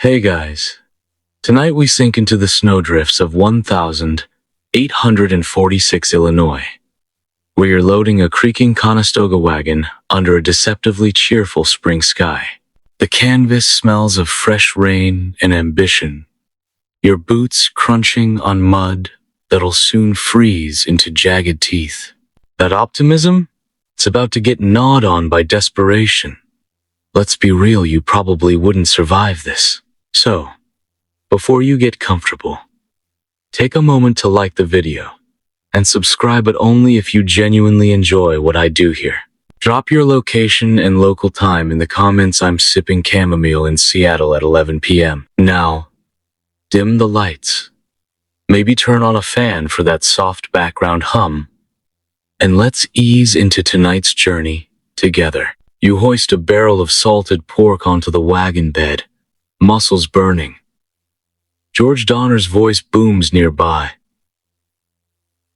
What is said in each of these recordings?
Hey guys, tonight we sink into the snowdrifts of 1846 Illinois, where you're loading a creaking Conestoga wagon under a deceptively cheerful spring sky. The canvas smells of fresh rain and ambition, your boots crunching on mud that'll soon freeze into jagged teeth. That optimism? It's about to get gnawed on by desperation. Let's be real, you probably wouldn't survive this. So, before you get comfortable, take a moment to like the video and subscribe, but only if you genuinely enjoy what I do here. Drop your location and local time in the comments. I'm sipping chamomile in Seattle at 11 p.m. Now, dim the lights. Maybe turn on a fan for that soft background hum. And let's ease into tonight's journey together. You hoist a barrel of salted pork onto the wagon bed, muscles burning. George Donner's voice booms nearby.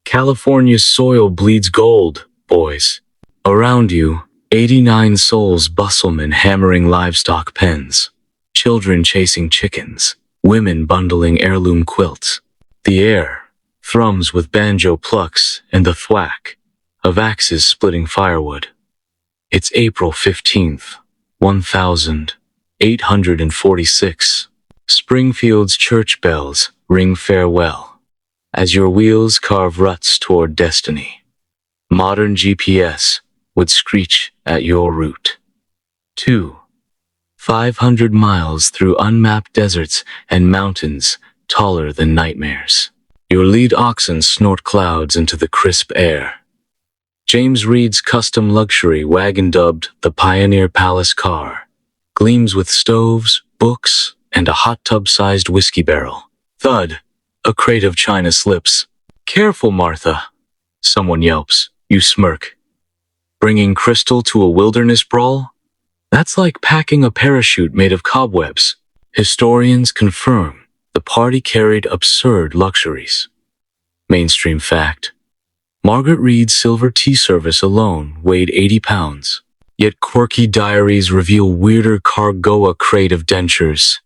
California's soil bleeds gold, boys. Around you, 89 souls bustlemen hammering livestock pens, children chasing chickens, women bundling heirloom quilts. The air thrums with banjo plucks and the thwack of axes splitting firewood. It's April 15th, 1846. Springfield's church bells ring farewell as your wheels carve ruts toward destiny. Modern GPS would screech at your route. 500 miles through unmapped deserts and mountains taller than nightmares. Your lead oxen snort clouds into the crisp air. James Reed's custom luxury wagon, dubbed the Pioneer Palace Car, gleams with stoves, books, and a hot tub-sized whiskey barrel. Thud, a crate of china slips. Careful, Martha, someone yelps. You smirk. Bringing crystal to a wilderness brawl? That's like packing a parachute made of cobwebs. Historians confirm the party carried absurd luxuries. Mainstream fact. Margaret Reed's silver tea service alone weighed 80 pounds. Yet quirky diaries reveal weirder Cargoa crate of dentures,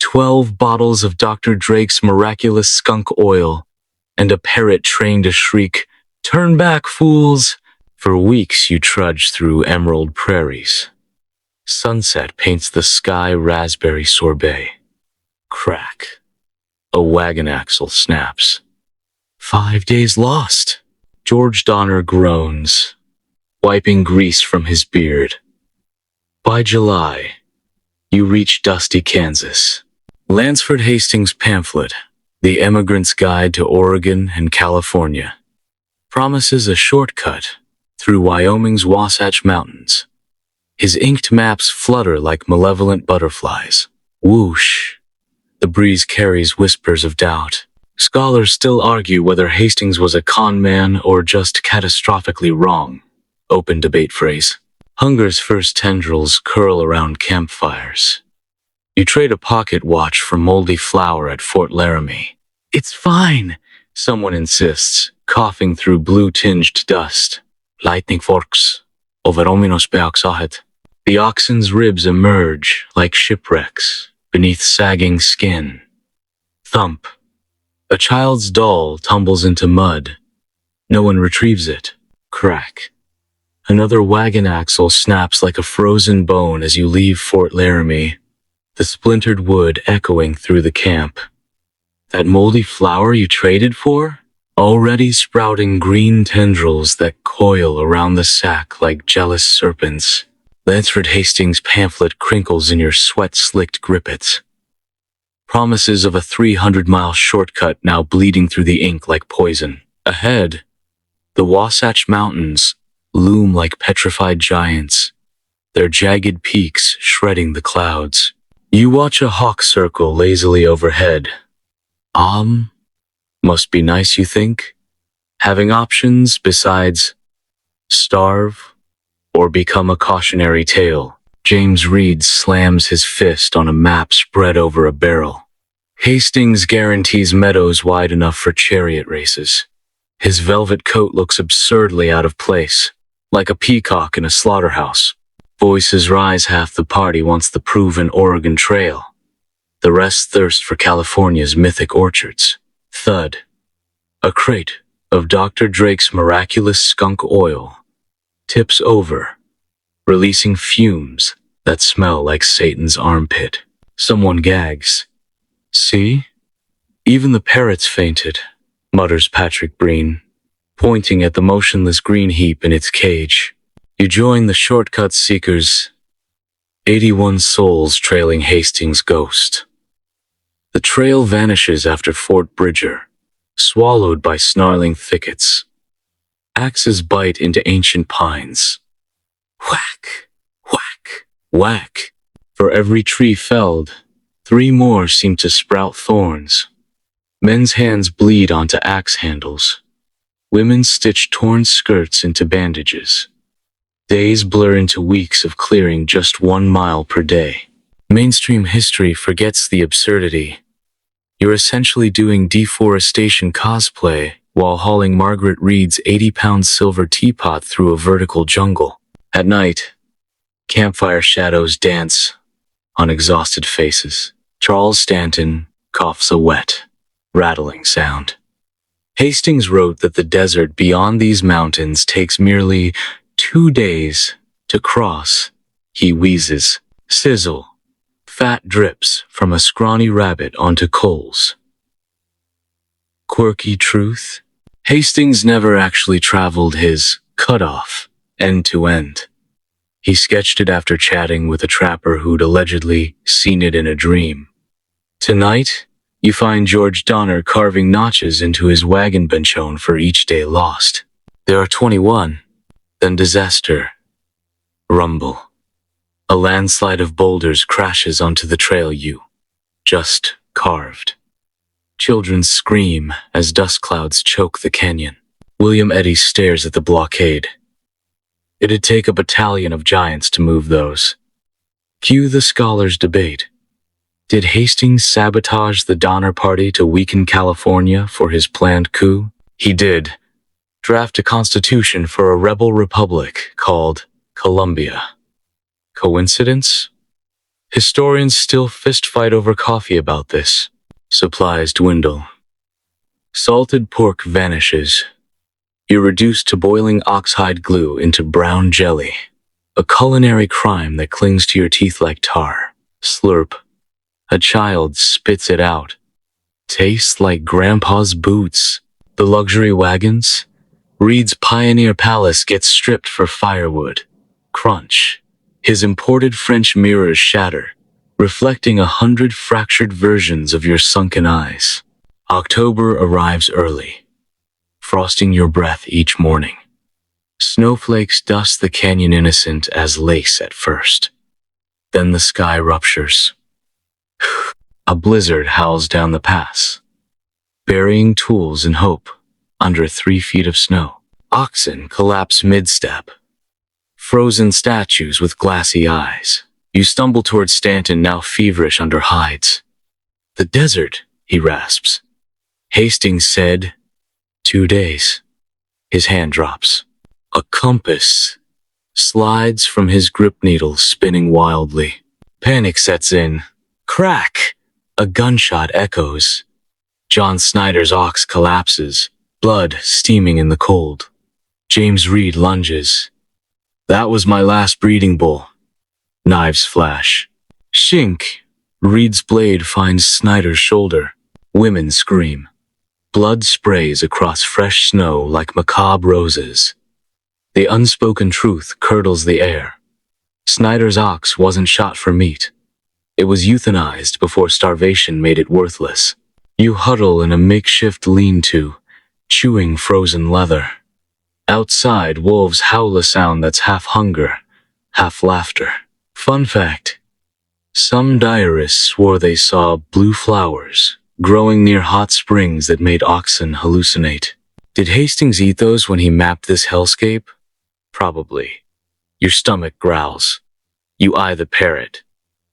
12 bottles of Dr. Drake's miraculous skunk oil, and a parrot trained to shriek, "Turn back, fools!" For weeks you trudge through emerald prairies. Sunset paints the sky raspberry sorbet. Crack. A wagon axle snaps. 5 days lost. George Donner groans, wiping grease from his beard. By July, you reach dusty Kansas. Lansford Hastings' pamphlet, The Emigrant's Guide to Oregon and California, promises a shortcut through Wyoming's Wasatch Mountains. His inked maps flutter like malevolent butterflies. Whoosh! The breeze carries whispers of doubt. Scholars still argue whether Hastings was a con man or just catastrophically wrong. Open debate phrase. Hunger's first tendrils curl around campfires. You trade a pocket watch for moldy flour at Fort Laramie. It's fine, someone insists, coughing through blue-tinged dust. Lightning forks. Overominos beoxahet. The oxen's ribs emerge like shipwrecks beneath sagging skin. Thump. A child's doll tumbles into mud. No one retrieves it. Crack. Another wagon axle snaps like a frozen bone as you leave Fort Laramie, the splintered wood echoing through the camp. That moldy flower you traded for? Already sprouting green tendrils that coil around the sack like jealous serpents. Lansford Hastings' pamphlet crinkles in your sweat-slicked grippets. Promises of a 300-mile shortcut now bleeding through the ink like poison. Ahead, the Wasatch Mountains loom like petrified giants, their jagged peaks shredding the clouds. You watch a hawk circle lazily overhead. Must be nice, you think? Having options besides starve or become a cautionary tale. James Reed slams his fist on a map spread over a barrel. Hastings guarantees meadows wide enough for chariot races. His velvet coat looks absurdly out of place, like a peacock in a slaughterhouse. Voices rise, half the party wants the proven Oregon Trail. The rest thirst for California's mythic orchards. Thud. A crate of Dr. Drake's miraculous skunk oil tips over, releasing fumes that smell like Satan's armpit. Someone gags. See? Even the parrots fainted, mutters Patrick Breen, pointing at the motionless green heap in its cage. You join the shortcut seekers, 81 souls trailing Hastings' ghost. The trail vanishes after Fort Bridger, swallowed by snarling thickets. Axes bite into ancient pines. Whack, whack, whack. For every tree felled, 3 more seem to sprout thorns. Men's hands bleed onto axe handles. Women stitch torn skirts into bandages. Days blur into weeks of clearing just 1 mile per day. Mainstream history forgets the absurdity. You're essentially doing deforestation cosplay while hauling Margaret Reed's 80-pound silver teapot through a vertical jungle. At night, campfire shadows dance on exhausted faces. Charles Stanton coughs a wet, rattling sound. Hastings wrote that the desert beyond these mountains takes merely 2 days to cross. He wheezes. Sizzle. Fat drips from a scrawny rabbit onto coals. Quirky truth? Hastings never actually traveled his cutoff end to end. He sketched it after chatting with a trapper who'd allegedly seen it in a dream. Tonight, you find George Donner carving notches into his wagon benchone for each day lost. There are 21. Then disaster. Rumble. A landslide of boulders crashes onto the trail you just carved. Children scream as dust clouds choke the canyon. William Eddy stares at the blockade. It'd take a battalion of giants to move those. Cue the scholars' debate. Did Hastings sabotage the Donner Party to weaken California for his planned coup? He did. Draft a constitution for a rebel republic called Columbia. Coincidence? Historians still fistfight over coffee about this. Supplies dwindle. Salted pork vanishes. You're reduced to boiling oxhide glue into brown jelly. A culinary crime that clings to your teeth like tar. Slurp. A child spits it out. Tastes like Grandpa's boots. The luxury wagons? Reed's Pioneer Palace gets stripped for firewood. Crunch. His imported French mirrors shatter, reflecting 100 fractured versions of your sunken eyes. October arrives early, frosting your breath each morning. Snowflakes dust the canyon innocent as lace at first. Then the sky ruptures. A blizzard howls down the pass, burying tools and hope under 3 feet of snow. Oxen collapse mid-step. Frozen statues with glassy eyes. You stumble towards Stanton, now feverish under hides. The desert, he rasps. Hastings said, 2 days. His hand drops. A compass slides from his grip needle, spinning wildly. Panic sets in. Crack! A gunshot echoes. John Snyder's ox collapses, blood steaming in the cold. James Reed lunges. That was my last breeding bull. Knives flash. Shink. Reed's blade finds Snyder's shoulder. Women scream. Blood sprays across fresh snow like macabre roses. The unspoken truth curdles the air. Snyder's ox wasn't shot for meat. It was euthanized before starvation made it worthless. You huddle in a makeshift lean-to, chewing frozen leather. Outside, wolves howl a sound that's half hunger, half laughter. Fun fact. Some diarists swore they saw blue flowers growing near hot springs that made oxen hallucinate. Did Hastings eat those when he mapped this hellscape? Probably. Your stomach growls. You eye the parrot.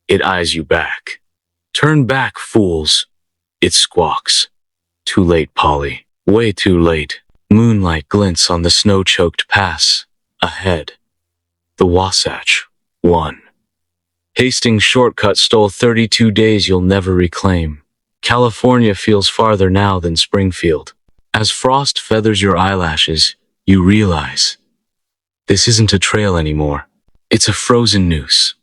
It eyes you back. Turn back, fools. It squawks. Too late, Polly. Way too late. Moonlight glints on the snow-choked pass. Ahead. The Wasatch. 1. Hastings' shortcut stole 32 days you'll never reclaim. California feels farther now than Springfield. As frost feathers your eyelashes, you realize this isn't a trail anymore. It's a frozen noose.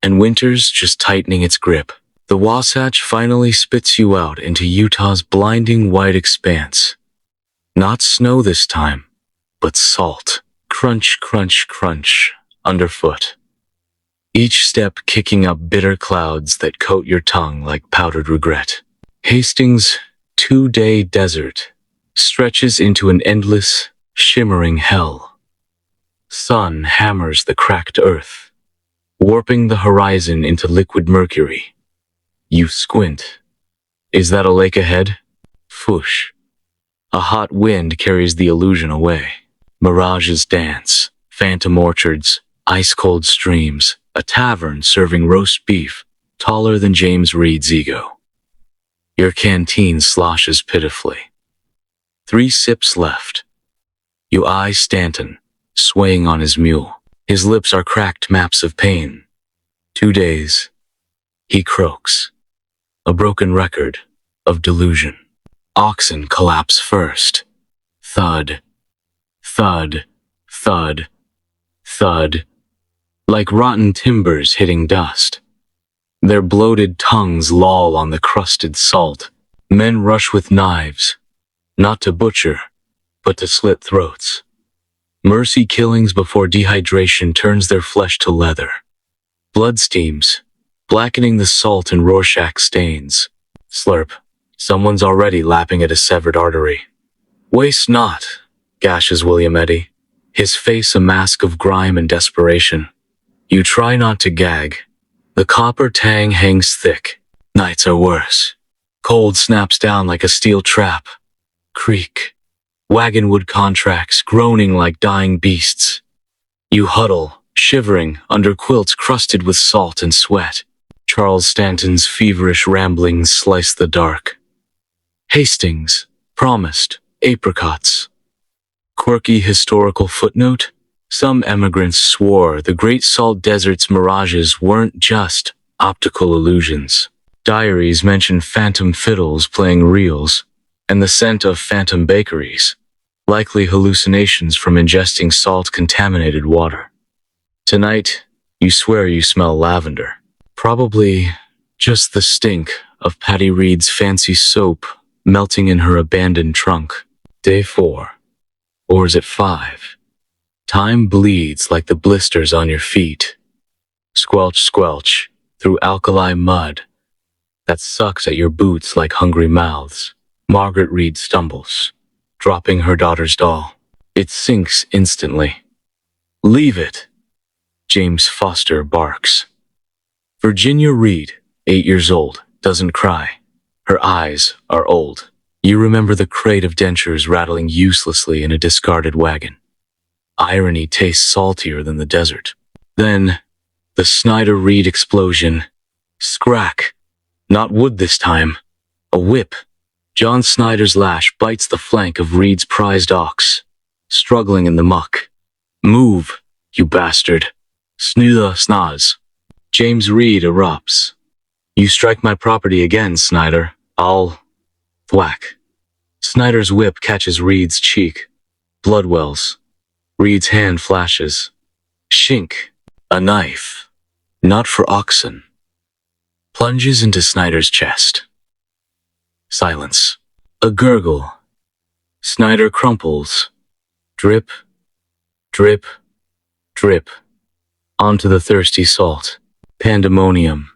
And winter's just tightening its grip. The Wasatch finally spits you out into Utah's blinding white expanse. Not snow this time, but salt. Crunch, crunch, crunch, underfoot. Each step kicking up bitter clouds that coat your tongue like powdered regret. Hastings' 2-day desert stretches into an endless, shimmering hell. Sun hammers the cracked earth, warping the horizon into liquid mercury. You squint. Is that a lake ahead? Foosh. A hot wind carries the illusion away. Mirages dance, phantom orchards, ice-cold streams, a tavern serving roast beef, taller than James Reed's ego. Your canteen sloshes pitifully. 3 sips left. You eye Stanton, swaying on his mule. His lips are cracked maps of pain. 2 days. He croaks. A broken record of delusion. Oxen collapse first. Thud. Thud. Thud. Thud. Like rotten timbers hitting dust. Their bloated tongues loll on the crusted salt. Men rush with knives, not to butcher, but to slit throats. Mercy killings before dehydration turns their flesh to leather. Blood steams, blackening the salt and Rorschach stains. Slurp. Someone's already lapping at a severed artery. Waste not, gashes William Eddy, his face a mask of grime and desperation. You try not to gag. The copper tang hangs thick. Nights are worse. Cold snaps down like a steel trap. Creak. Wagonwood contracts, groaning like dying beasts. You huddle, shivering, under quilts crusted with salt and sweat. Charles Stanton's feverish ramblings slice the dark. Hastings, promised, apricots. Quirky historical footnote? Some emigrants swore the Great Salt Desert's mirages weren't just optical illusions. Diaries mention phantom fiddles playing reels, and the scent of phantom bakeries, likely hallucinations from ingesting salt-contaminated water. Tonight, you swear you smell lavender. Probably just the stink of Patty Reed's fancy soap melting in her abandoned trunk. Day 4. Or is it 5? Time bleeds like the blisters on your feet. Squelch, squelch, through alkali mud that sucks at your boots like hungry mouths. Margaret Reed stumbles, dropping her daughter's doll. It sinks instantly. Leave it, James Foster barks. Virginia Reed, 8 years old, doesn't cry. Her eyes are old. You remember the crate of dentures rattling uselessly in a discarded wagon. Irony tastes saltier than the desert. Then, the Snyder Reed explosion. Scrack. Not wood this time. A whip. John Snyder's lash bites the flank of Reed's prized ox, struggling in the muck. Move, you bastard. Snooza snaz. James Reed erupts. You strike my property again, Snyder. I'll... Thwack. Snyder's whip catches Reed's cheek. Blood wells. Reed's hand flashes. Shink. A knife. Not for oxen. Plunges into Snyder's chest. Silence. A gurgle. Snyder crumples. Drip. Drip. Drip. Onto the thirsty salt. Pandemonium.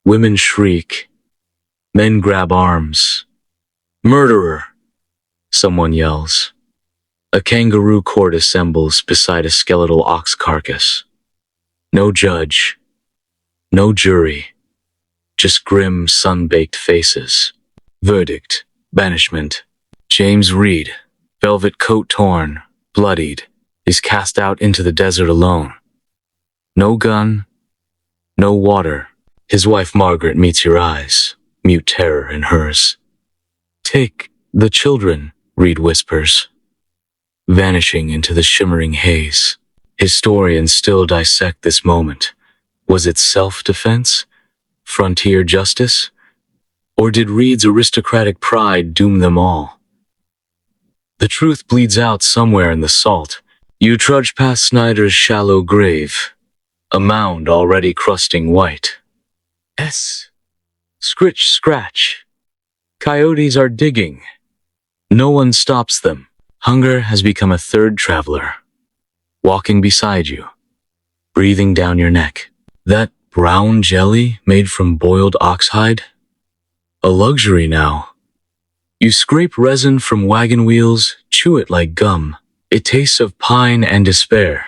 Women shriek. Men grab arms. Murderer! Someone yells. A kangaroo court assembles beside a skeletal ox carcass. No judge. No jury. Just grim, sun-baked faces. Verdict. Banishment. James Reed, velvet coat torn, bloodied, is cast out into the desert alone. No gun. No water. His wife Margaret meets your eyes, mute terror in hers. Take the children, Reed whispers, vanishing into the shimmering haze. Historians still dissect this moment, Was it self-defense? Frontier justice? Or did Reed's aristocratic pride doom them all? The truth bleeds out somewhere in the salt. You trudge past Snyder's shallow grave, a mound already crusting white. Scritch, scratch. Coyotes are digging. No one stops them. Hunger has become a third traveler, walking beside you, breathing down your neck. That brown jelly made from boiled oxhide? A luxury now. You scrape resin from wagon wheels, chew it like gum. It tastes of pine and despair.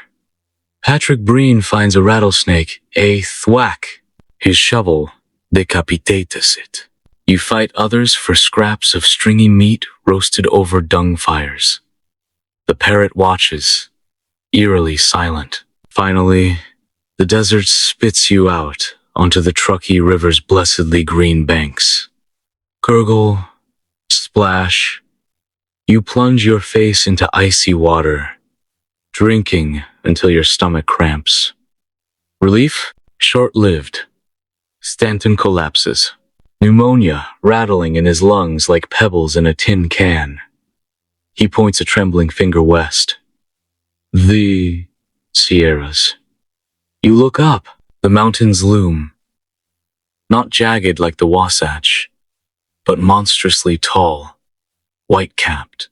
Patrick Breen finds a rattlesnake, a thwack. His shovel decapitates it. You fight others for scraps of stringy meat roasted over dung fires. The parrot watches, eerily silent. Finally, the desert spits you out onto the Truckee River's blessedly green banks. Gurgle, splash. You plunge your face into icy water, drinking until your stomach cramps. Relief? Short-lived. Stanton collapses. Pneumonia rattling in his lungs like pebbles in a tin can. He points a trembling finger west. The Sierras. You look up. The mountains loom. Not jagged like the Wasatch, but monstrously tall, white-capped,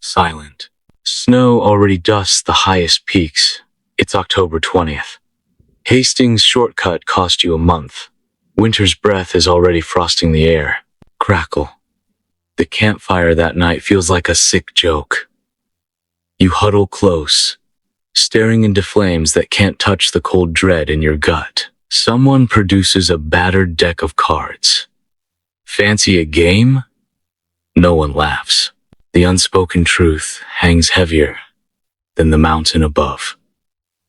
silent. Snow already dusts the highest peaks. It's October 20th. Hastings' shortcut cost you a month. Winter's breath is already frosting the air. Crackle. The campfire that night feels like a sick joke. You huddle close, staring into flames that can't touch the cold dread in your gut. Someone produces a battered deck of cards. Fancy a game? No one laughs. The unspoken truth hangs heavier than the mountain above.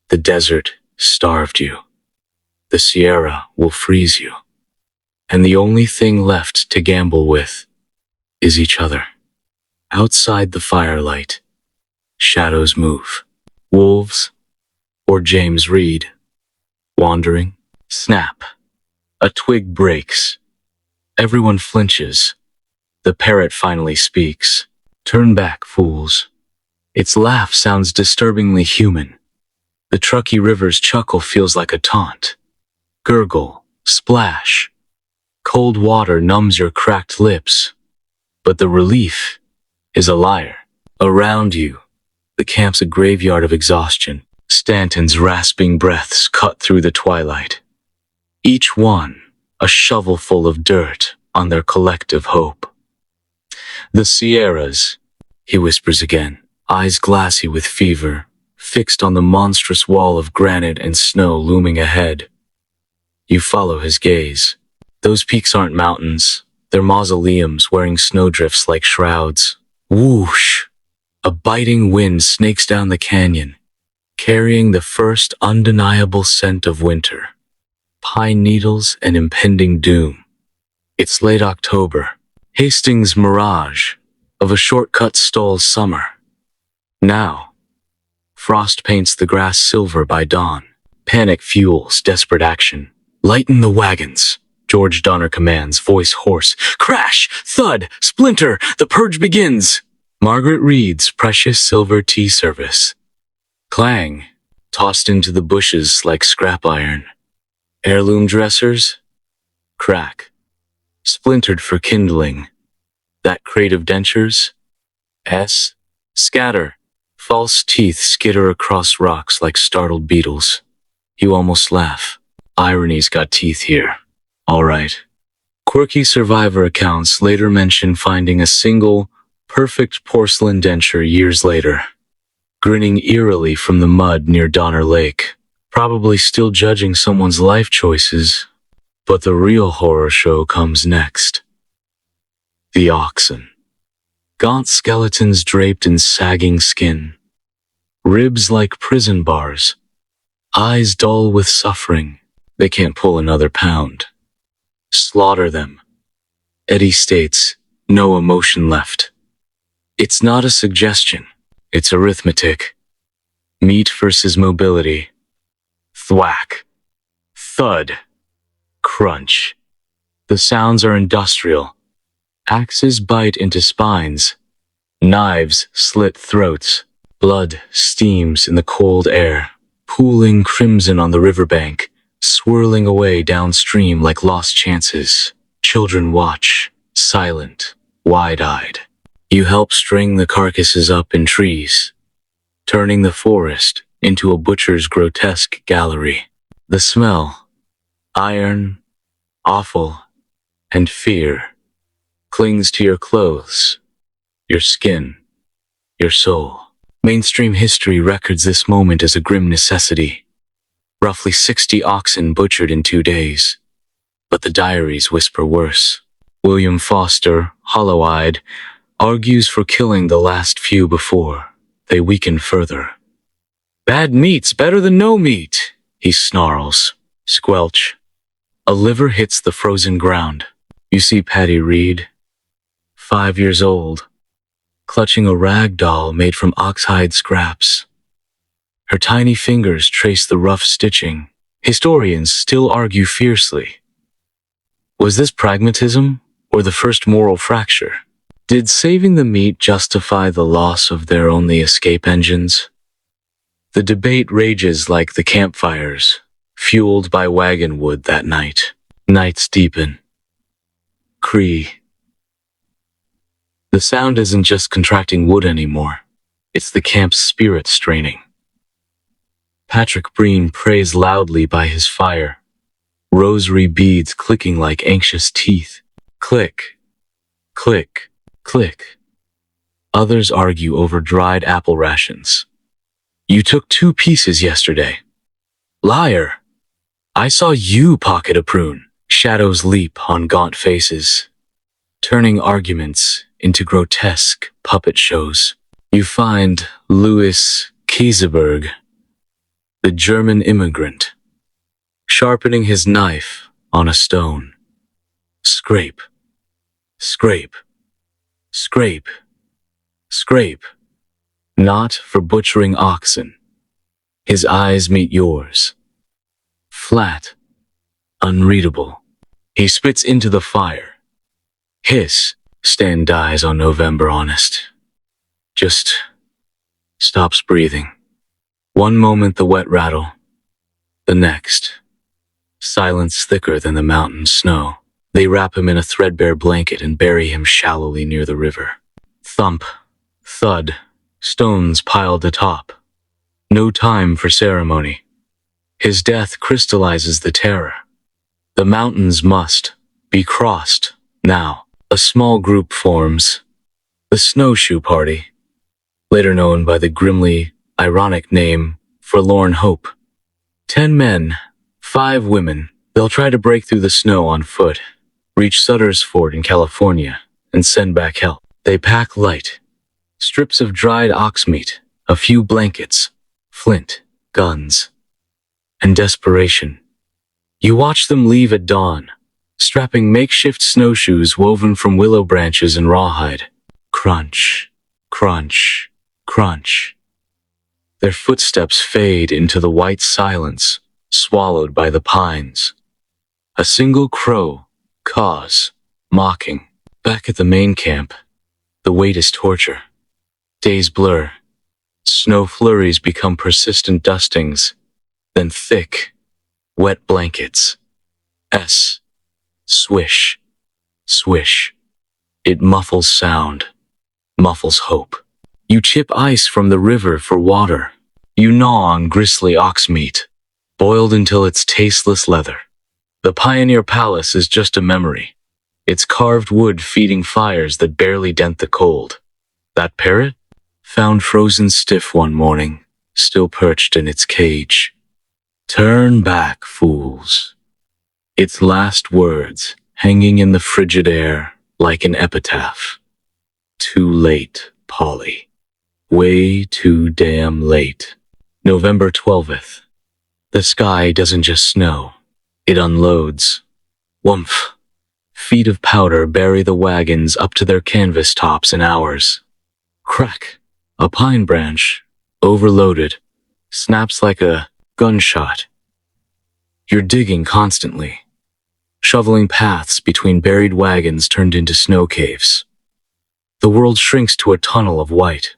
The desert starved you. The Sierra will freeze you. And the only thing left to gamble with is each other. Outside the firelight, shadows move. Wolves or James Reed. Wandering. Snap. A twig breaks. Everyone flinches. The parrot finally speaks. Turn back, fools. Its laugh sounds disturbingly human. The Truckee River's chuckle feels like a taunt. Gurgle, splash. Cold water numbs your cracked lips. But the relief is a liar. Around you, the camp's a graveyard of exhaustion. Stanton's rasping breaths cut through the twilight. Each one a shovelful of dirt on their collective hope. The Sierras, he whispers again, eyes glassy with fever, fixed on the monstrous wall of granite and snow looming ahead. You follow his gaze. Those peaks aren't mountains. They're mausoleums wearing snowdrifts like shrouds. Whoosh! A biting wind snakes down the canyon, carrying the first undeniable scent of winter. Pine needles and impending doom. It's late October. Hastings' mirage of a shortcut stole summer. Now, frost paints the grass silver by dawn. Panic fuels desperate action. Lighten the wagons, George Donner commands, voice hoarse. Crash! Thud! Splinter! The purge begins! Margaret Reed's precious silver tea service. Clang! Tossed into the bushes like scrap iron. Heirloom dressers? Crack. Splintered for kindling. That crate of dentures? Scatter. False teeth skitter across rocks like startled beetles. You almost laugh. Irony's got teeth here. All right. Quirky survivor accounts later mention finding a single, perfect porcelain denture years later, grinning eerily from the mud near Donner Lake, probably still judging someone's life choices. But the real horror show comes next. The oxen. Gaunt skeletons draped in sagging skin. Ribs like prison bars. Eyes dull with suffering. They can't pull another pound. Slaughter them. Eddie states, no emotion left. It's not a suggestion. It's arithmetic. Meat versus mobility. Thwack. Thud. Crunch. The sounds are industrial. Axes bite into spines. Knives slit throats. Blood steams in the cold air, pooling crimson on the riverbank, swirling away downstream like lost chances. Children watch, silent, wide-eyed. You help string the carcasses up in trees, turning the forest into a butcher's grotesque gallery. The smell, iron, offal, and fear, clings to your clothes, your skin, your soul. Mainstream history records this moment as a grim necessity. Roughly 60 oxen butchered in 2 days. But the diaries whisper worse. William Foster, hollow-eyed, argues for killing the last few before they weaken further. "Bad meat's better than no meat," he snarls. Squelch. A liver hits the frozen ground. You see Patty Reed, 5 years old, clutching a rag doll made from oxhide scraps. Her tiny fingers trace the rough stitching. Historians still argue fiercely. Was this pragmatism or the first moral fracture? Did saving the meat justify the loss of their only escape engines? The debate rages like the campfires, fueled by wagon wood that night. Nights deepen. Cree. The sound isn't just contracting wood anymore. It's the camp's spirit straining. Patrick Breen prays loudly by his fire, rosary beads clicking like anxious teeth. Click, click, click. Others argue over dried apple rations. "You took 2 pieces yesterday." "Liar! I saw you pocket a prune." Shadows leap on gaunt faces, turning arguments into grotesque puppet shows. You find Louis Kieseberg, the German immigrant, sharpening his knife on a stone. Scrape, scrape, scrape, scrape. Not for butchering oxen. His eyes meet yours. Flat, unreadable. He spits into the fire. Hiss. Stan dies on November honest. Just stops breathing. One moment the wet rattle. The next, silence thicker than the mountain snow. They wrap him in a threadbare blanket and bury him shallowly near the river. Thump, thud, stones piled atop. No time for ceremony. His death crystallizes the terror. The mountains must be crossed now. A small group forms, the Snowshoe Party, later known by the grimly ironic name Forlorn Hope. 10 men, 5 women. They'll try to break through the snow on foot, reach Sutter's Fort in California, and send back help. They pack light, strips of dried ox meat, a few blankets, flint, guns, and desperation. You watch them leave at dawn, strapping makeshift snowshoes woven from willow branches and rawhide. Crunch, crunch, crunch. Their footsteps fade into the white silence, swallowed by the pines. A single crow caws, mocking. Back at the main camp, the wait is torture. Days blur. Snow flurries become persistent dustings, then thick, wet blankets. Swish, swish. It muffles sound, muffles hope. You chip ice from the river for water. You gnaw on gristly ox meat, boiled until it's tasteless leather. The Pioneer Palace is just a memory. It's carved wood feeding fires that barely dent the cold. That parrot? Found frozen stiff one morning, still perched in its cage. Turn back, fools. Its last words hanging in the frigid air like an epitaph. Too late, Polly. Way too damn late. November 12th. The sky doesn't just snow. It unloads. Woomph. Feet of powder bury the wagons up to their canvas tops in hours. Crack. A pine branch, overloaded, snaps like a gunshot. You're digging constantly, shoveling paths between buried wagons turned into snow caves. The world shrinks to a tunnel of white.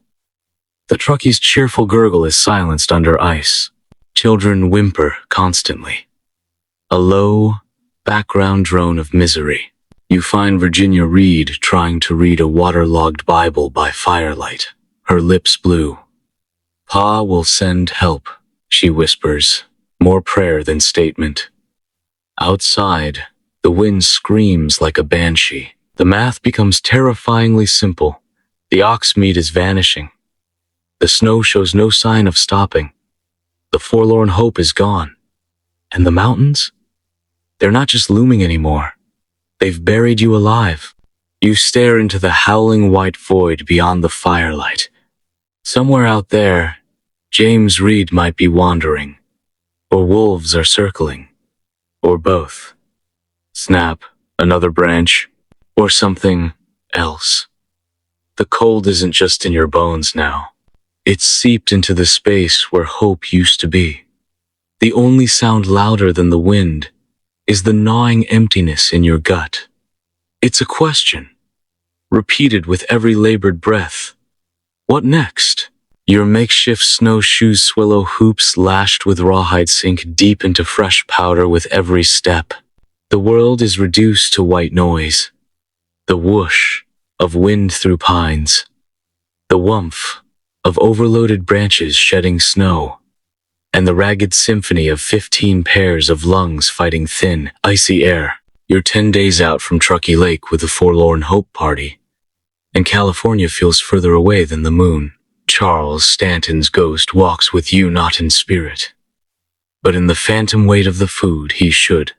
The truckie's cheerful gurgle is silenced under ice. Children whimper constantly. A low, background drone of misery. You find Virginia Reed trying to read a waterlogged Bible by firelight, her lips blue. "Pa will send help," she whispers, more prayer than statement. Outside, the wind screams like a banshee. The math becomes terrifyingly simple. The ox meat is vanishing. The snow shows no sign of stopping. The forlorn hope is gone. And the mountains? They're not just looming anymore. They've buried you alive. You stare into the howling white void beyond the firelight. Somewhere out there, James Reed might be wandering, or wolves are circling, or both. Snap, another branch, or something else. The cold isn't just in your bones now. It's seeped into the space where hope used to be. The only sound louder than the wind is the gnawing emptiness in your gut. It's a question, repeated with every labored breath. What next? Your makeshift snowshoe swallow hoops lashed with rawhide sink deep into fresh powder with every step. The world is reduced to white noise. The whoosh of wind through pines. The whumph of overloaded branches shedding snow. And the ragged symphony of 15 pairs of lungs fighting thin, icy air. You're 10 days out from Truckee Lake with the Forlorn Hope Party. And California feels further away than the moon. Charles Stanton's ghost walks with you not in spirit, but in the phantom weight of the food he should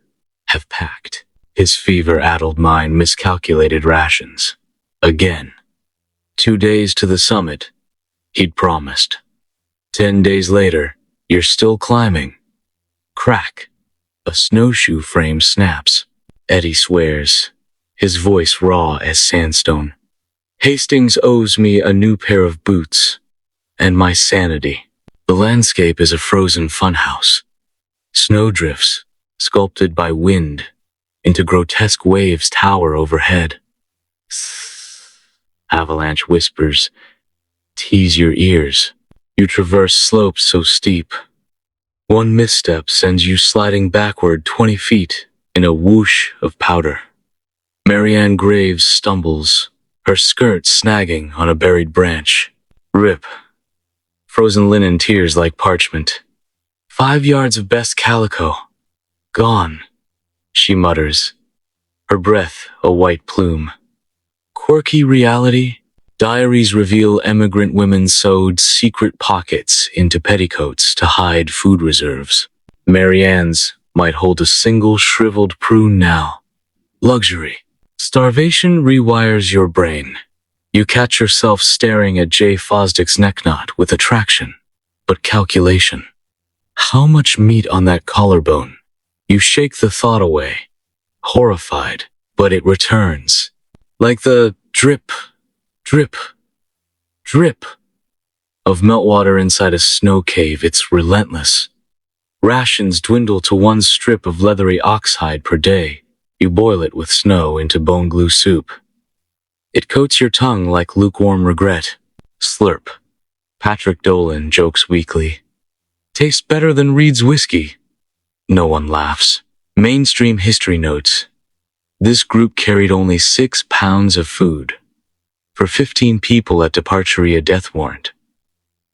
have packed. His fever-addled mind miscalculated rations. Again. 2 days to the summit, he'd promised. 10 days later, you're still climbing. Crack. A snowshoe frame snaps. Eddie swears, his voice raw as sandstone. Hastings owes me a new pair of boots, and my sanity. The landscape is a frozen funhouse. Snowdrifts, sculpted by wind, into grotesque waves tower overhead. Avalanche whispers tease your ears. You traverse slopes so steep. One misstep sends you sliding backward 20 feet in a whoosh of powder. Marianne Graves stumbles, her skirt snagging on a buried branch. Rip. Frozen linen tears like parchment. 5 yards of best calico. Gone, she mutters, her breath a white plume. Quirky reality? Diaries reveal emigrant women sewed secret pockets into petticoats to hide food reserves. Marianne's might hold a single shriveled prune now. Luxury. Starvation rewires your brain. You catch yourself staring at Jay Fosdick's neck knot with attraction, but calculation. How much meat on that collarbone? You shake the thought away, horrified, but it returns. Like the drip, drip, drip of meltwater inside a snow cave, it's relentless. Rations dwindle to 1 strip of leathery oxhide per day. You boil it with snow into bone glue soup. It coats your tongue like lukewarm regret. Slurp. Patrick Dolan jokes weakly. Tastes better than Reed's whiskey. No one laughs. Mainstream history notes. This group carried only 6 pounds of food. For 15 people at departure, a death warrant.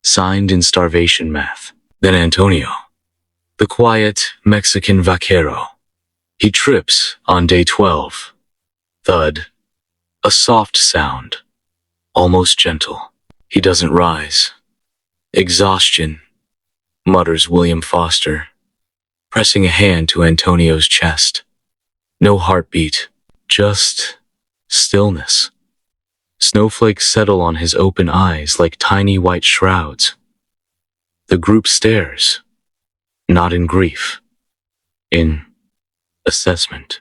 Signed in starvation math. Then Antonio. The quiet Mexican vaquero. He trips on day 12. Thud. A soft sound. Almost gentle. He doesn't rise. Exhaustion, mutters William Foster, pressing a hand to Antonio's chest. No heartbeat, just stillness. Snowflakes settle on his open eyes like tiny white shrouds. The group stares, not in grief, in assessment.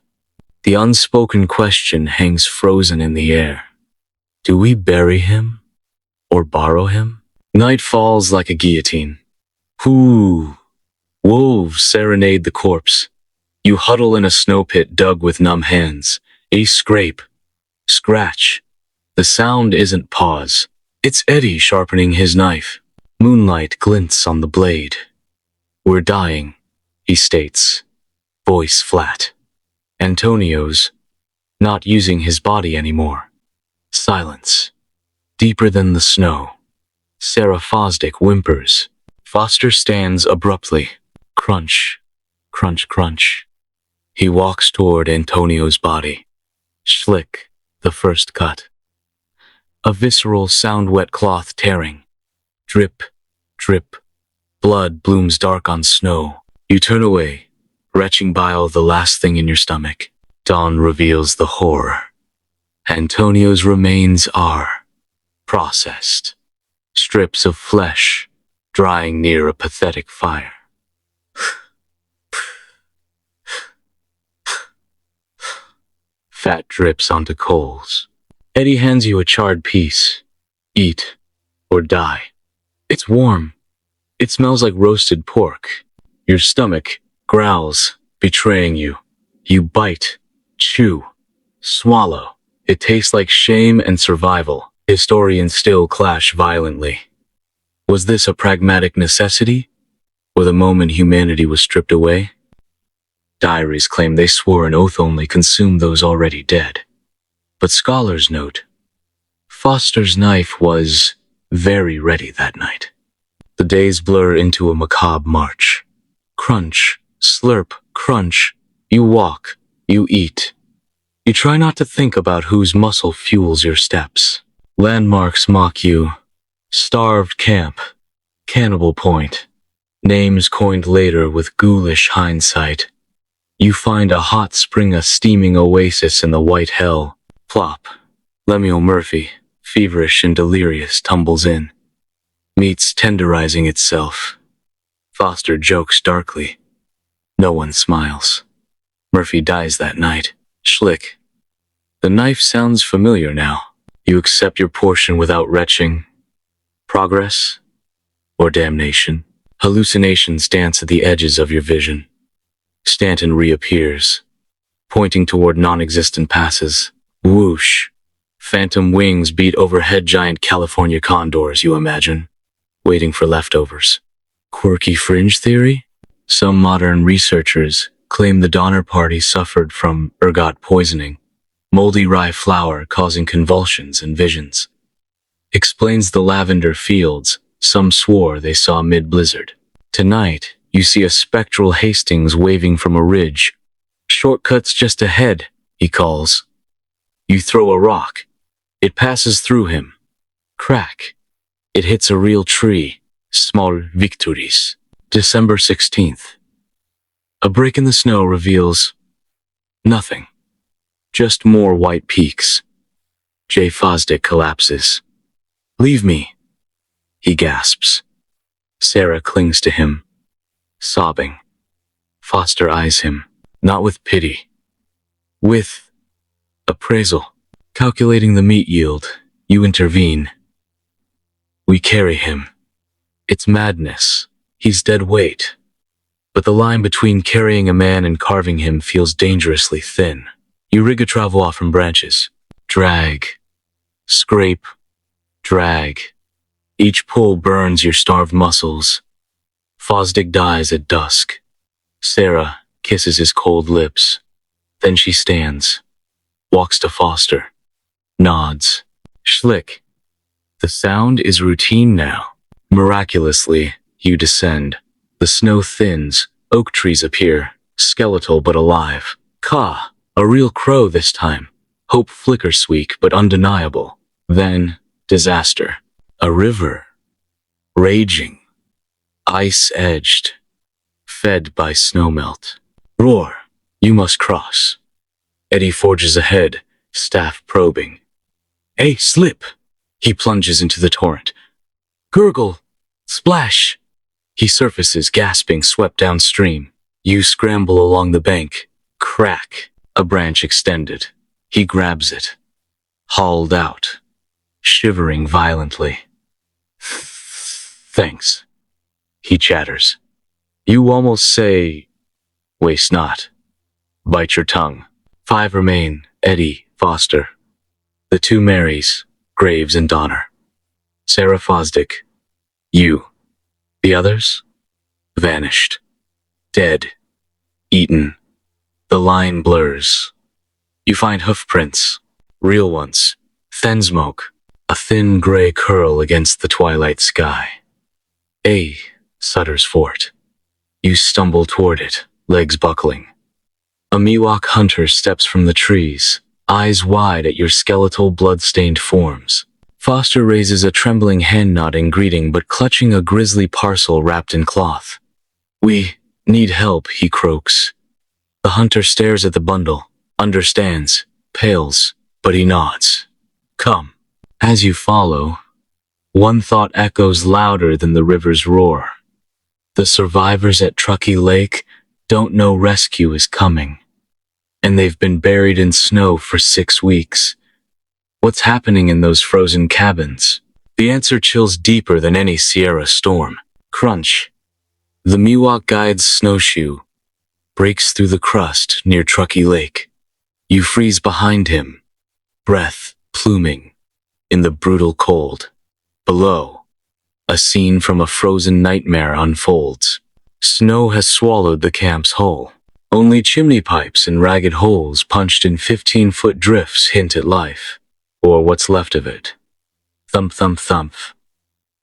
The unspoken question hangs frozen in the air. Do we bury him or borrow him? Night falls like a guillotine. Who Wolves serenade the corpse. You huddle in a snow pit dug with numb hands. A scrape. Scratch. The sound isn't pause. It's Eddie sharpening his knife. Moonlight glints on the blade. We're dying, he states, voice flat. Antonio's not using his body anymore. Silence. Deeper than the snow. Sarah Fosdick whimpers. Foster stands abruptly. Crunch. Crunch, crunch. He walks toward Antonio's body. Schlick, the first cut. A visceral sound-wet cloth tearing. Drip, drip. Blood blooms dark on snow. You turn away, retching bile the last thing in your stomach. Dawn reveals the horror. Antonio's remains are processed. Strips of flesh, drying near a pathetic fire. Fat drips onto coals. Eddie hands you a charred piece. Eat or die. It's warm. It smells like roasted pork. Your stomach growls, betraying you. You bite, chew, swallow. It tastes like shame and survival. Historians still clash violently. Was this a pragmatic necessity, or the moment humanity was stripped away? Diaries claim they swore an oath only consumed those already dead. But scholars note, Foster's knife was very ready that night. The days blur into a macabre march. Crunch, slurp, crunch. You walk, you eat. You try not to think about whose muscle fuels your steps. Landmarks mock you. Starved camp, Cannibal Point. Names coined later with ghoulish hindsight. You find a hot spring, a steaming oasis in the white hell. Plop. Lemuel Murphy, feverish and delirious, tumbles in. Meat's tenderizing itself. Foster jokes darkly. No one smiles. Murphy dies that night. Schlick. The knife sounds familiar now. You accept your portion without retching. Progress or damnation? Hallucinations dance at the edges of your vision. Stanton reappears, pointing toward non-existent passes. Whoosh. Phantom wings beat overhead, giant California condors, you imagine, waiting for leftovers. Quirky fringe theory? Some modern researchers claim the Donner Party suffered from ergot poisoning, moldy rye flour causing convulsions and visions. Explains the lavender fields some swore they saw mid-blizzard. Tonight, you see a spectral Hastings waving from a ridge. Shortcuts just ahead, he calls. You throw a rock. It passes through him. Crack. It hits a real tree. Small victories. December 16th. A break in the snow reveals nothing. Just more white peaks. Jay Fosdick collapses. Leave me, he gasps. Sarah clings to him, sobbing. Foster eyes him, not with pity, with appraisal. Calculating the meat yield, you intervene. We carry him. It's madness. He's dead weight. But the line between carrying a man and carving him feels dangerously thin. You rig a travel off from branches. Drag. Scrape. Drag. Each pull burns your starved muscles. Fosdick dies at dusk. Sarah kisses his cold lips. Then she stands, walks to Foster, nods. Schlick. The sound is routine now. Miraculously, you descend. The snow thins, oak trees appear, skeletal but alive. Caw, a real crow this time. Hope flickers weak but undeniable. Then, disaster. A river. Raging. Ice-edged. Fed by snowmelt. Roar. You must cross. Eddie forges ahead, staff probing. Hey, slip! He plunges into the torrent. Gurgle! Splash! He surfaces, gasping, swept downstream. You scramble along the bank. Crack! A branch extended. He grabs it. Hauled out. Shivering violently. Thanks. He chatters. You almost say, waste not. Bite your tongue. 5 remain, Eddie, Foster. The 2 Marys, Graves and Donner. Sarah Fosdick. You. The others? Vanished. Dead. Eaten. The line blurs. You find hoofprints. Real ones. Thin smoke. A thin gray curl against the twilight sky. Sutter's Fort. You stumble toward it, legs buckling. A Miwok hunter steps from the trees, eyes wide at your skeletal blood-stained forms. Foster raises a trembling hand nodding greeting but clutching a grisly parcel wrapped in cloth. We need help, he croaks. The hunter stares at the bundle, understands, pales, but he nods. Come. As you follow, one thought echoes louder than the river's roar. The survivors at Truckee Lake don't know rescue is coming, and they've been buried in snow for 6 weeks. What's happening in those frozen cabins? The answer chills deeper than any Sierra storm. Crunch. The Miwok guide's snowshoe breaks through the crust near Truckee Lake. You freeze behind him, breath pluming in the brutal cold. Below, a scene from a frozen nightmare unfolds. Snow has swallowed the camp's whole. Only chimney pipes and ragged holes punched in 15-foot drifts hint at life, or what's left of it. Thump, thump, thump.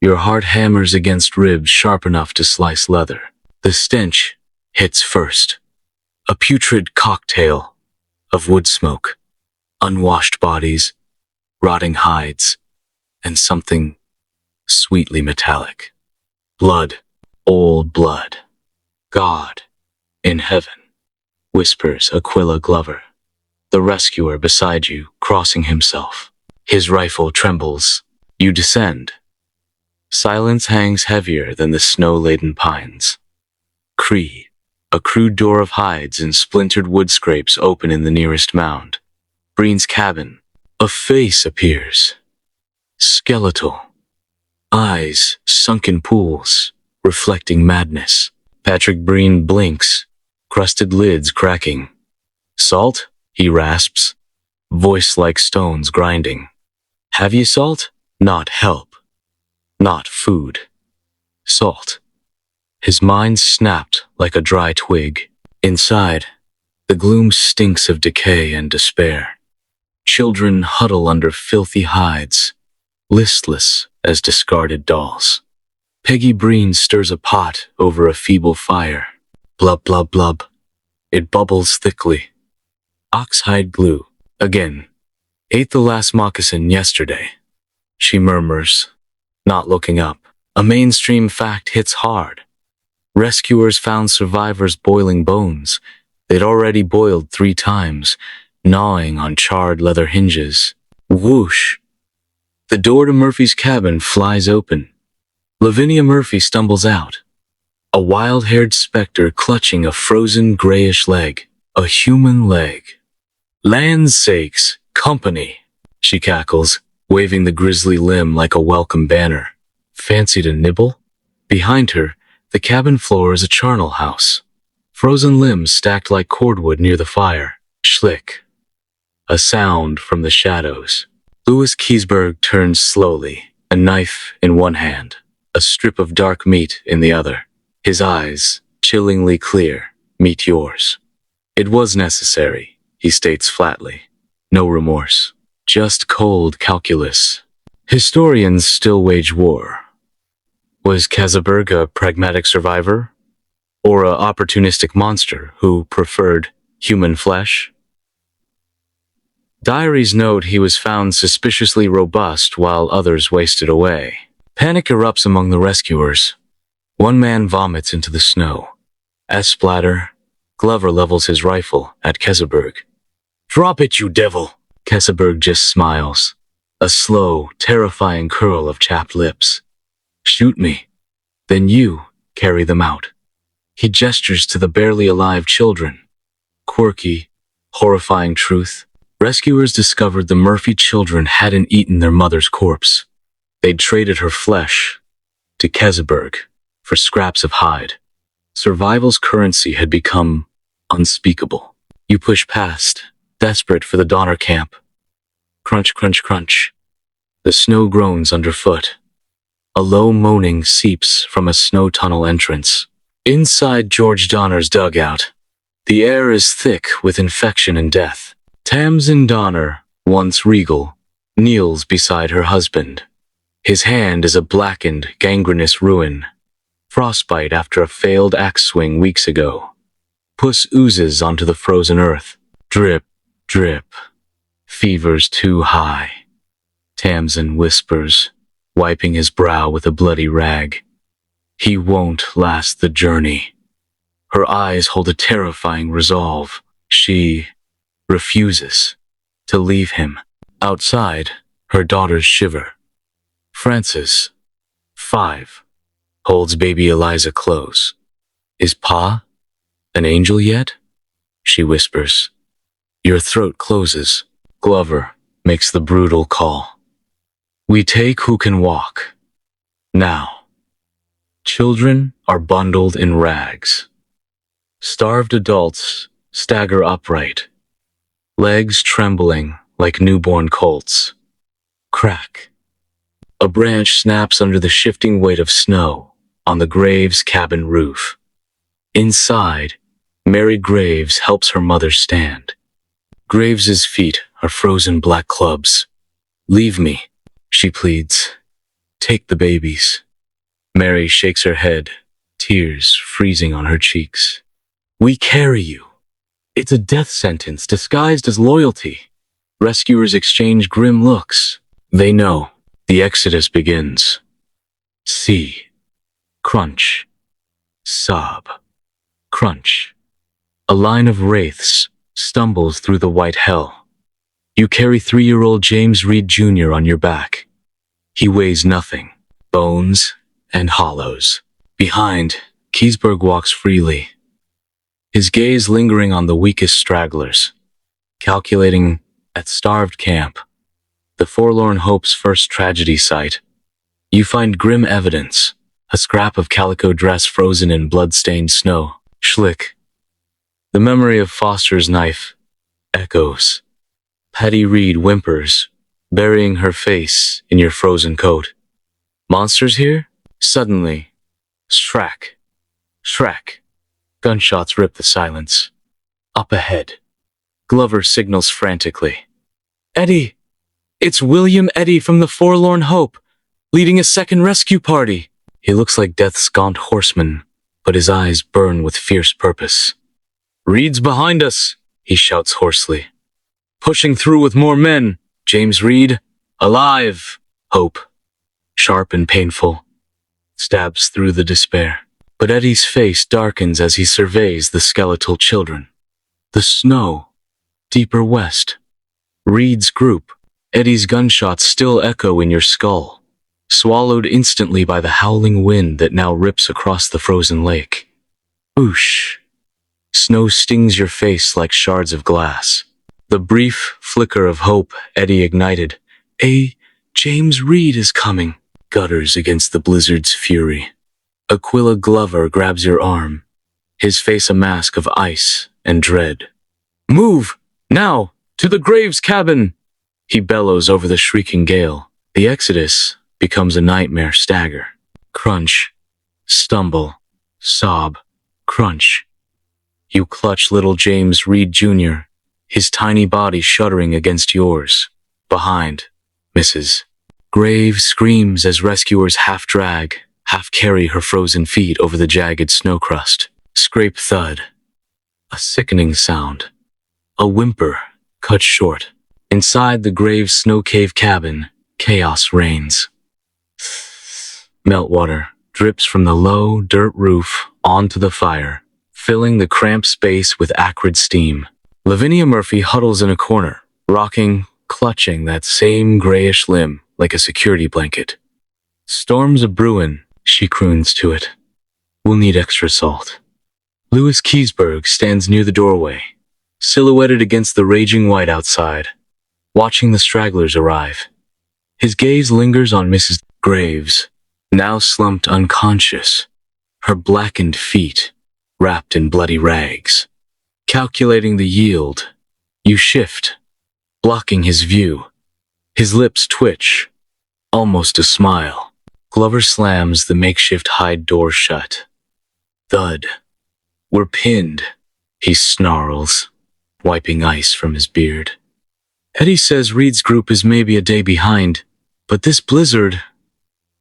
Your heart hammers against ribs sharp enough to slice leather. The stench hits first. A putrid cocktail of wood smoke, unwashed bodies, rotting hides, and something sweetly metallic. Blood, old blood. God, in heaven, whispers Aquila Glover, the rescuer beside you, crossing himself. His rifle trembles. You descend. Silence hangs heavier than the snow-laden pines. Cree, a crude door of hides and splintered wood scrapes open in the nearest mound. Breen's cabin. A face appears. Skeletal. Eyes sunk in pools, reflecting madness. Patrick Breen blinks, crusted lids cracking. Salt? He rasps, voice like stones grinding. Have ye salt? Not help. Not food. Salt. His mind snapped like a dry twig. Inside, the gloom stinks of decay and despair. Children huddle under filthy hides, listless as discarded dolls. Peggy Breen stirs a pot over a feeble fire. Blub, blub, blub. It bubbles thickly. Oxhide glue. Again. Ate the last moccasin yesterday. She murmurs, not looking up. A mainstream fact hits hard. Rescuers found survivors boiling bones. They'd already boiled 3 times, gnawing on charred leather hinges. Whoosh! The door to Murphy's cabin flies open. Lavinia Murphy stumbles out. A wild-haired specter clutching a frozen grayish leg. A human leg. Land's sakes, company, she cackles, waving the grisly limb like a welcome banner. Fancy to nibble? Behind her, the cabin floor is a charnel house. Frozen limbs stacked like cordwood near the fire. Schlick. A sound from the shadows. Louis Keysberg turns slowly, a knife in one hand, a strip of dark meat in the other. His eyes, chillingly clear, meet yours. It was necessary, he states flatly. No remorse. Just cold calculus. Historians still wage war. Was Keseberg a pragmatic survivor? Or a opportunistic monster who preferred human flesh? Diaries note he was found suspiciously robust while others wasted away. Panic erupts among the rescuers. One man vomits into the snow. As splatter, Glover levels his rifle at Keseberg. Drop it, you devil! Keseberg just smiles. A slow, terrifying curl of chapped lips. Shoot me. Then you carry them out. He gestures to the barely alive children. Quirky, horrifying truth. Rescuers discovered the Murphy children hadn't eaten their mother's corpse. They'd traded her flesh to Keseberg for scraps of hide. Survival's currency had become unspeakable. You push past, desperate for the Donner camp. Crunch, crunch, crunch. The snow groans underfoot. A low moaning seeps from a snow tunnel entrance. Inside George Donner's dugout, the air is thick with infection and death. Tamsin Donner, once regal, kneels beside her husband. His hand is a blackened, gangrenous ruin. Frostbite after a failed axe swing weeks ago. Puss oozes onto the frozen earth. Drip, drip. Fever's too high. Tamsin whispers, wiping his brow with a bloody rag. He won't last the journey. Her eyes hold a terrifying resolve. She refuses to leave him. Outside, her daughters shiver. Frances, 5, holds baby Eliza close. Is Pa an angel yet? She whispers. Your throat closes. Glover makes the brutal call. We take who can walk. Now. Children are bundled in rags. Starved adults stagger upright, legs trembling like newborn colts. Crack. A branch snaps under the shifting weight of snow on the Graves cabin roof. Inside, Mary Graves helps her mother stand. Graves's feet are frozen black clubs. Leave me, she pleads. Take the babies. Mary shakes her head, tears freezing on her cheeks. We carry you. It's a death sentence disguised as loyalty. Rescuers exchange grim looks. They know the exodus begins. See. Crunch. Sob. Crunch. A line of wraiths stumbles through the white hell. You carry 3-year-old James Reed Jr. on your back. He weighs nothing, bones and hollows. Behind, Keseberg walks freely, his gaze lingering on the weakest stragglers, calculating at starved camp, the Forlorn Hope's first tragedy site. You find grim evidence, a scrap of calico dress frozen in blood-stained snow. Schlick. The memory of Foster's knife echoes. Patty Reed whimpers, burying her face in your frozen coat. Monsters here? Suddenly. Shrack. Shrack. Gunshots rip the silence. Up ahead. Glover signals frantically. Eddie! It's William Eddy from the Forlorn Hope, leading a second rescue party. He looks like death's gaunt horseman, but his eyes burn with fierce purpose. Reed's behind us, he shouts hoarsely. Pushing through with more men. James Reed, alive. Hope, sharp and painful, stabs through the despair. But Eddie's face darkens as he surveys the skeletal children. The snow, deeper west. Reed's group. Eddie's gunshots still echo in your skull, swallowed instantly by the howling wind that now rips across the frozen lake. Whoosh. Snow stings your face like shards of glass. The brief flicker of hope Eddie ignited. James Reed is coming, gutters against the blizzard's fury. Aquila Glover grabs your arm, his face a mask of ice and dread. Move! Now! To the Graves cabin! He bellows over the shrieking gale. The exodus becomes a nightmare stagger. Crunch. Stumble. Sob. Crunch. You clutch little James Reed Jr., his tiny body shuddering against yours. Behind, Mrs. Graves screams as rescuers half drag, half carry her frozen feet over the jagged snow crust. Scrape thud. A sickening sound. A whimper, cut short. Inside the Graves snow cave cabin, chaos reigns. Meltwater drips from the low dirt roof onto the fire, filling the cramped space with acrid steam. Lavinia Murphy huddles in a corner, rocking, clutching that same grayish limb like a security blanket. Storm's a-brewin', she croons to it. We'll need extra salt. Louis Keseberg stands near the doorway, silhouetted against the raging white outside, watching the stragglers arrive. His gaze lingers on Mrs. Graves, now slumped unconscious, her blackened feet wrapped in bloody rags. Calculating the yield, you shift, blocking his view. His lips twitch, almost a smile. Glover slams the makeshift hide door shut. Thud. We're pinned, he snarls, wiping ice from his beard. Eddie says Reed's group is maybe a day behind, but this blizzard...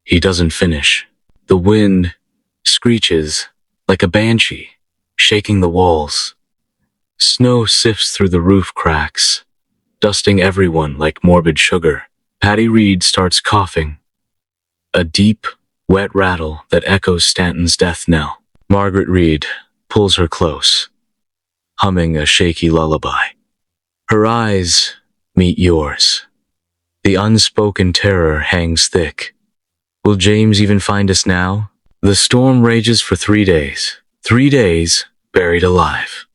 He doesn't finish. The wind screeches like a banshee, shaking the walls. Snow sifts through the roof cracks, dusting everyone like morbid sugar. Patty Reed starts coughing. A deep, wet rattle that echoes Stanton's death knell. Margaret Reed pulls her close, humming a shaky lullaby. Her eyes meet yours. The unspoken terror hangs thick. Will James even find us now? The storm rages for 3 days. 3 days buried alive.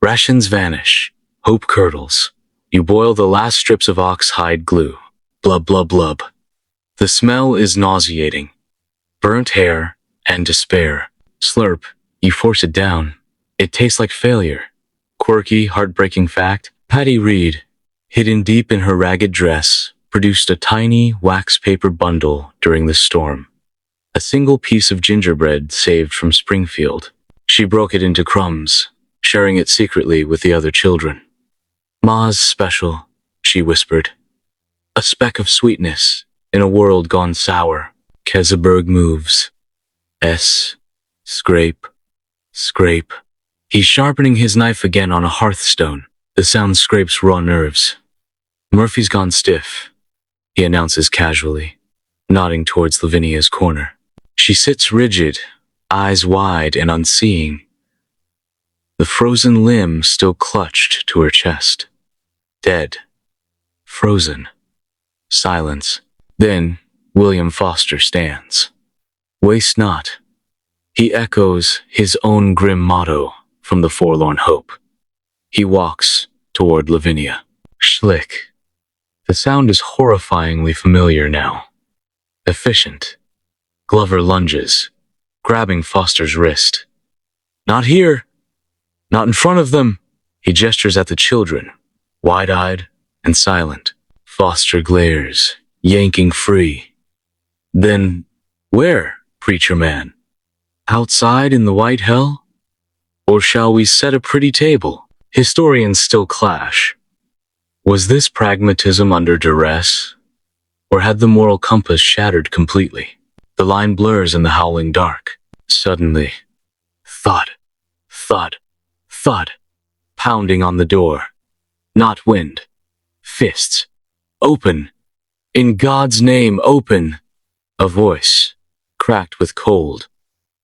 Rations vanish. Hope curdles. You boil the last strips of ox-hide glue. Blub, blub, blub. The smell is nauseating. Burnt hair and despair. Slurp. You force it down. It tastes like failure. Quirky, heartbreaking fact. Patty Reed, hidden deep in her ragged dress, produced a tiny wax paper bundle during the storm. A single piece of gingerbread saved from Springfield. She broke it into crumbs, sharing it secretly with the other children. "Ma's special," she whispered. "A speck of sweetness in a world gone sour." Keseberg moves. Scrape, scrape. He's sharpening his knife again on a hearthstone. The sound scrapes raw nerves. "Murphy's gone stiff," he announces casually, nodding towards Lavinia's corner. She sits rigid, eyes wide and unseeing, the frozen limb still clutched to her chest. Dead. Frozen. Silence. Then William Foster stands. "Waste not." He echoes his own grim motto from the Forlorn Hope. He walks toward Lavinia. Schlick. The sound is horrifyingly familiar now. Efficient. Glover lunges, grabbing Foster's wrist. "Not here! Not in front of them!" He gestures at the children, wide-eyed and silent. Foster glares, yanking free. "Then where, preacher man? Outside in the white hell? Or shall we set a pretty table?" Historians still clash. Was this pragmatism under duress? Or had the moral compass shattered completely? The line blurs in the howling dark. Suddenly, thud, thud, thud, pounding on the door. Not wind. Fists. "Open! In God's name, open!" A voice, cracked with cold,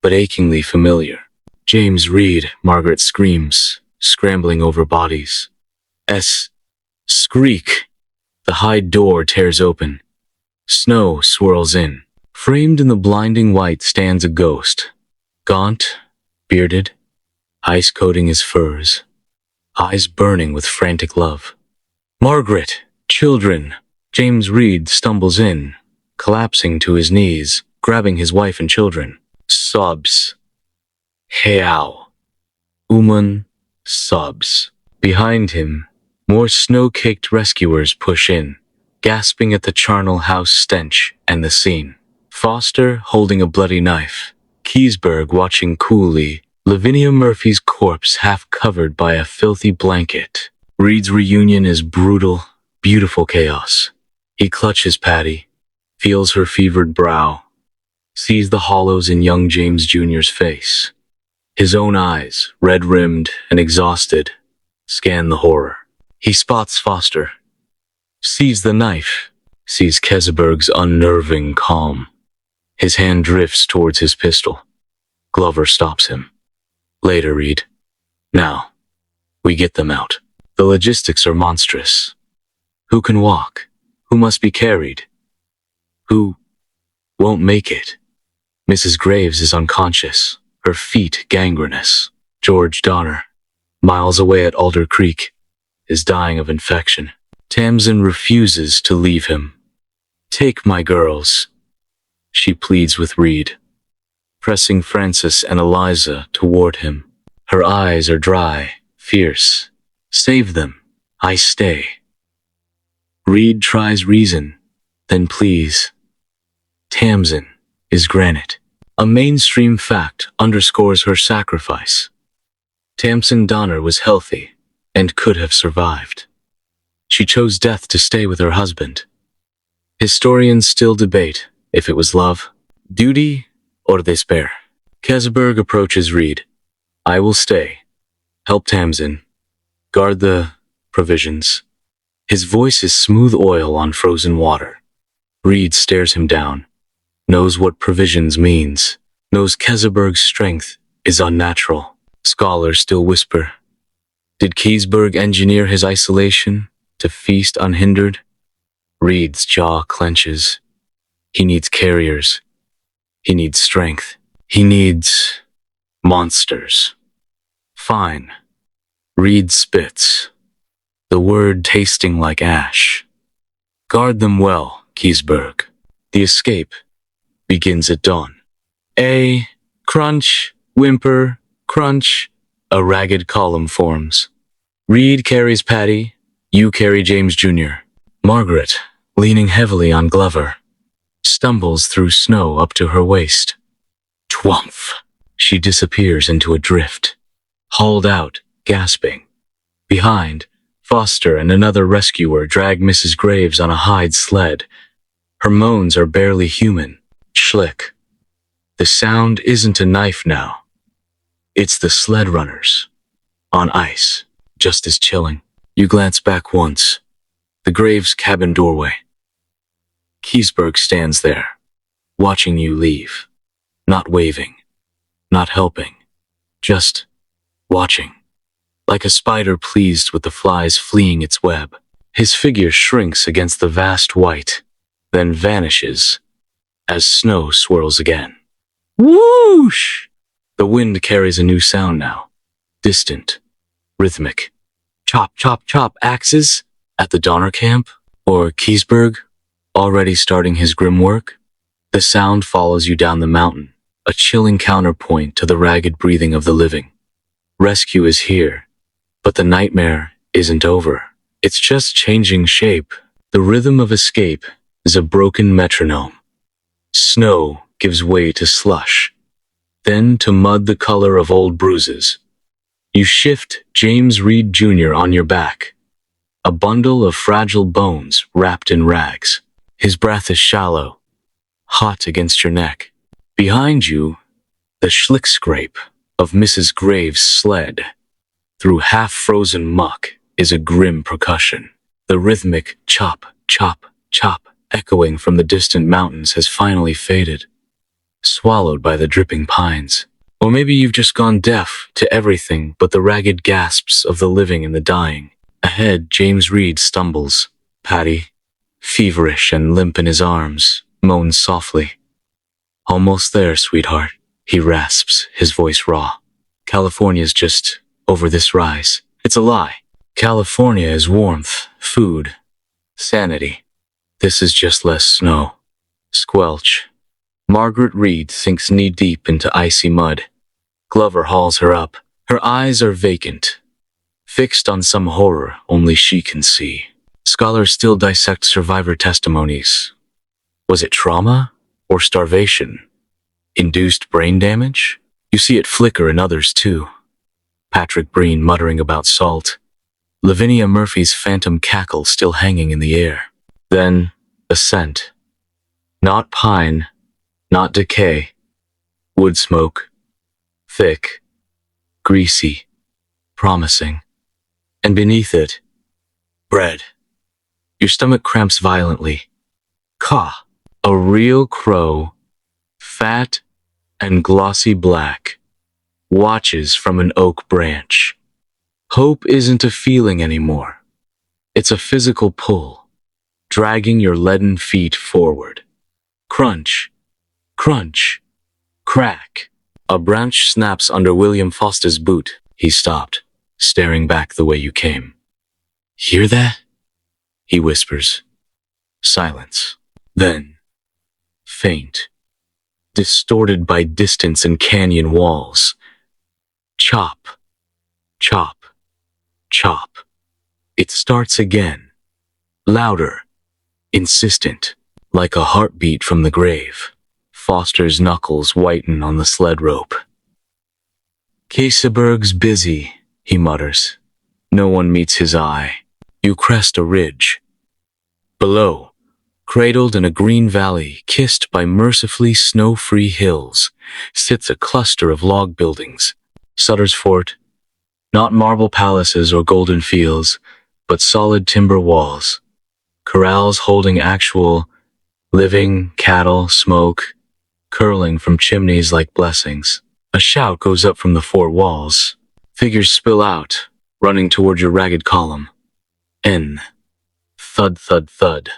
but achingly familiar. "James Reed," Margaret screams, scrambling over bodies. Skreek. The hide door tears open. Snow swirls in. Framed in the blinding white stands a ghost. Gaunt, bearded, ice coating his furs, eyes burning with frantic love. "Margaret! Children!" James Reed stumbles in, collapsing to his knees, grabbing his wife and children. Sobs. "Heow." Uman sobs. Behind him, more snow-caked rescuers push in, gasping at the charnel house stench and the scene. Foster holding a bloody knife. Keseberg watching coolly. Lavinia Murphy's corpse half covered by a filthy blanket. Reed's reunion is brutal, beautiful chaos. He clutches Patty, feels her fevered brow, sees the hollows in young James Jr.'s face. His own eyes, red-rimmed and exhausted, scan the horror. He spots Foster, sees the knife, sees Keseberg's unnerving calm. His hand drifts towards his pistol. Glover stops him. "Later, Reed. Now, we get them out." The logistics are monstrous. Who can walk? Who must be carried? Who won't make it? Mrs. Graves is unconscious, her feet gangrenous. George Donner, miles away at Alder Creek, is dying of infection. Tamsin refuses to leave him. "Take my girls," she pleads with Reed, pressing Francis and Eliza toward him. Her eyes are dry, fierce. Save them. I stay. Reed tries reason, then please. Tamsin is granite. A mainstream fact underscores her sacrifice. Tamsin Donner was healthy and could have survived. She chose death to stay with her husband. Historians still debate if it was love, duty, or despair. Kesselberg approaches Reed. I will stay. Help Tamsin. Guard the provisions. His voice is smooth oil on frozen water. Reed stares him down. Knows what provisions means. Knows Kesselberg's strength is unnatural. Scholars still whisper. Did Keseberg engineer his isolation to feast unhindered? Reed's jaw clenches. He needs carriers. He needs strength. He needs monsters. Fine. Reed spits, the word tasting like ash. Guard them well, Keseberg. The escape begins at dawn. A crunch, whimper, crunch, a ragged column forms. Reed carries Patty, you carry James Jr. Margaret, leaning heavily on Glover, stumbles through snow up to her waist. Twumph! She disappears into a drift. Hauled out, gasping. Behind, Foster and another rescuer drag Mrs. Graves on a hide sled. Her moans are barely human. Schlick. The sound isn't a knife now. It's the sled runners. On ice, just as chilling. You glance back once. The Graves' cabin doorway. Keseberg stands there, watching you leave. Not waving. Not helping. Just watching. Like a spider pleased with the flies fleeing its web. His figure shrinks against the vast white, then vanishes as snow swirls again. Whoosh! The wind carries a new sound now. Distant. Rhythmic. Chop, chop, chop axes at the Donner camp? Or Keseberg, already starting his grim work? The sound follows you down the mountain, a chilling counterpoint to the ragged breathing of the living. Rescue is here, but the nightmare isn't over. It's just changing shape. The rhythm of escape is a broken metronome. Snow gives way to slush, then to mud the color of old bruises. You shift James Reed Jr. on your back, a bundle of fragile bones wrapped in rags. His breath is shallow, hot against your neck. Behind you, the schlick scrape of Mrs. Graves' sled through half-frozen muck is a grim percussion. The rhythmic chop, chop, chop echoing from the distant mountains has finally faded, swallowed by the dripping pines. Or maybe you've just gone deaf to everything but the ragged gasps of the living and the dying. Ahead, James Reed stumbles. Patty, feverish and limp in his arms, moans softly. Almost there, sweetheart, he rasps, his voice raw. California's just over this rise. It's a lie. California is warmth, food, sanity. This is just less snow. Squelch. Margaret Reed sinks knee-deep into icy mud. Glover hauls her up. Her eyes are vacant, fixed on some horror only she can see. Scholars still dissect survivor testimonies. Was it trauma or starvation? Induced brain damage? You see it flicker in others too. Patrick Breen muttering about salt. Lavinia Murphy's phantom cackle still hanging in the air. Then, a scent. Not pine, not decay. Wood smoke. Thick, greasy, promising. And beneath it, bread. Your stomach cramps violently. Caw. A real crow, fat and glossy black, watches from an oak branch. Hope isn't a feeling anymore. It's a physical pull, dragging your leaden feet forward. Crunch, crunch, crack. A branch snaps under William Foster's boot. He stopped, staring back the way you came. Hear that? He whispers. Silence. Then, faint, distorted by distance and canyon walls, Chop, chop, chop. It starts again, louder, insistent, like a heartbeat from the grave. Foster's knuckles whiten on the sled rope. Caseberg's busy, he mutters. No one meets his eye. You crest a ridge. Below, cradled in a green valley, kissed by mercifully snow-free hills, sits a cluster of log buildings. Sutter's Fort, not marble palaces or golden fields, but solid timber walls. Corrals holding actual, living cattle, smoke, curling from chimneys like blessings. A shout goes up from the fort walls. Figures spill out, running toward your ragged column. N. Thud, thud, thud.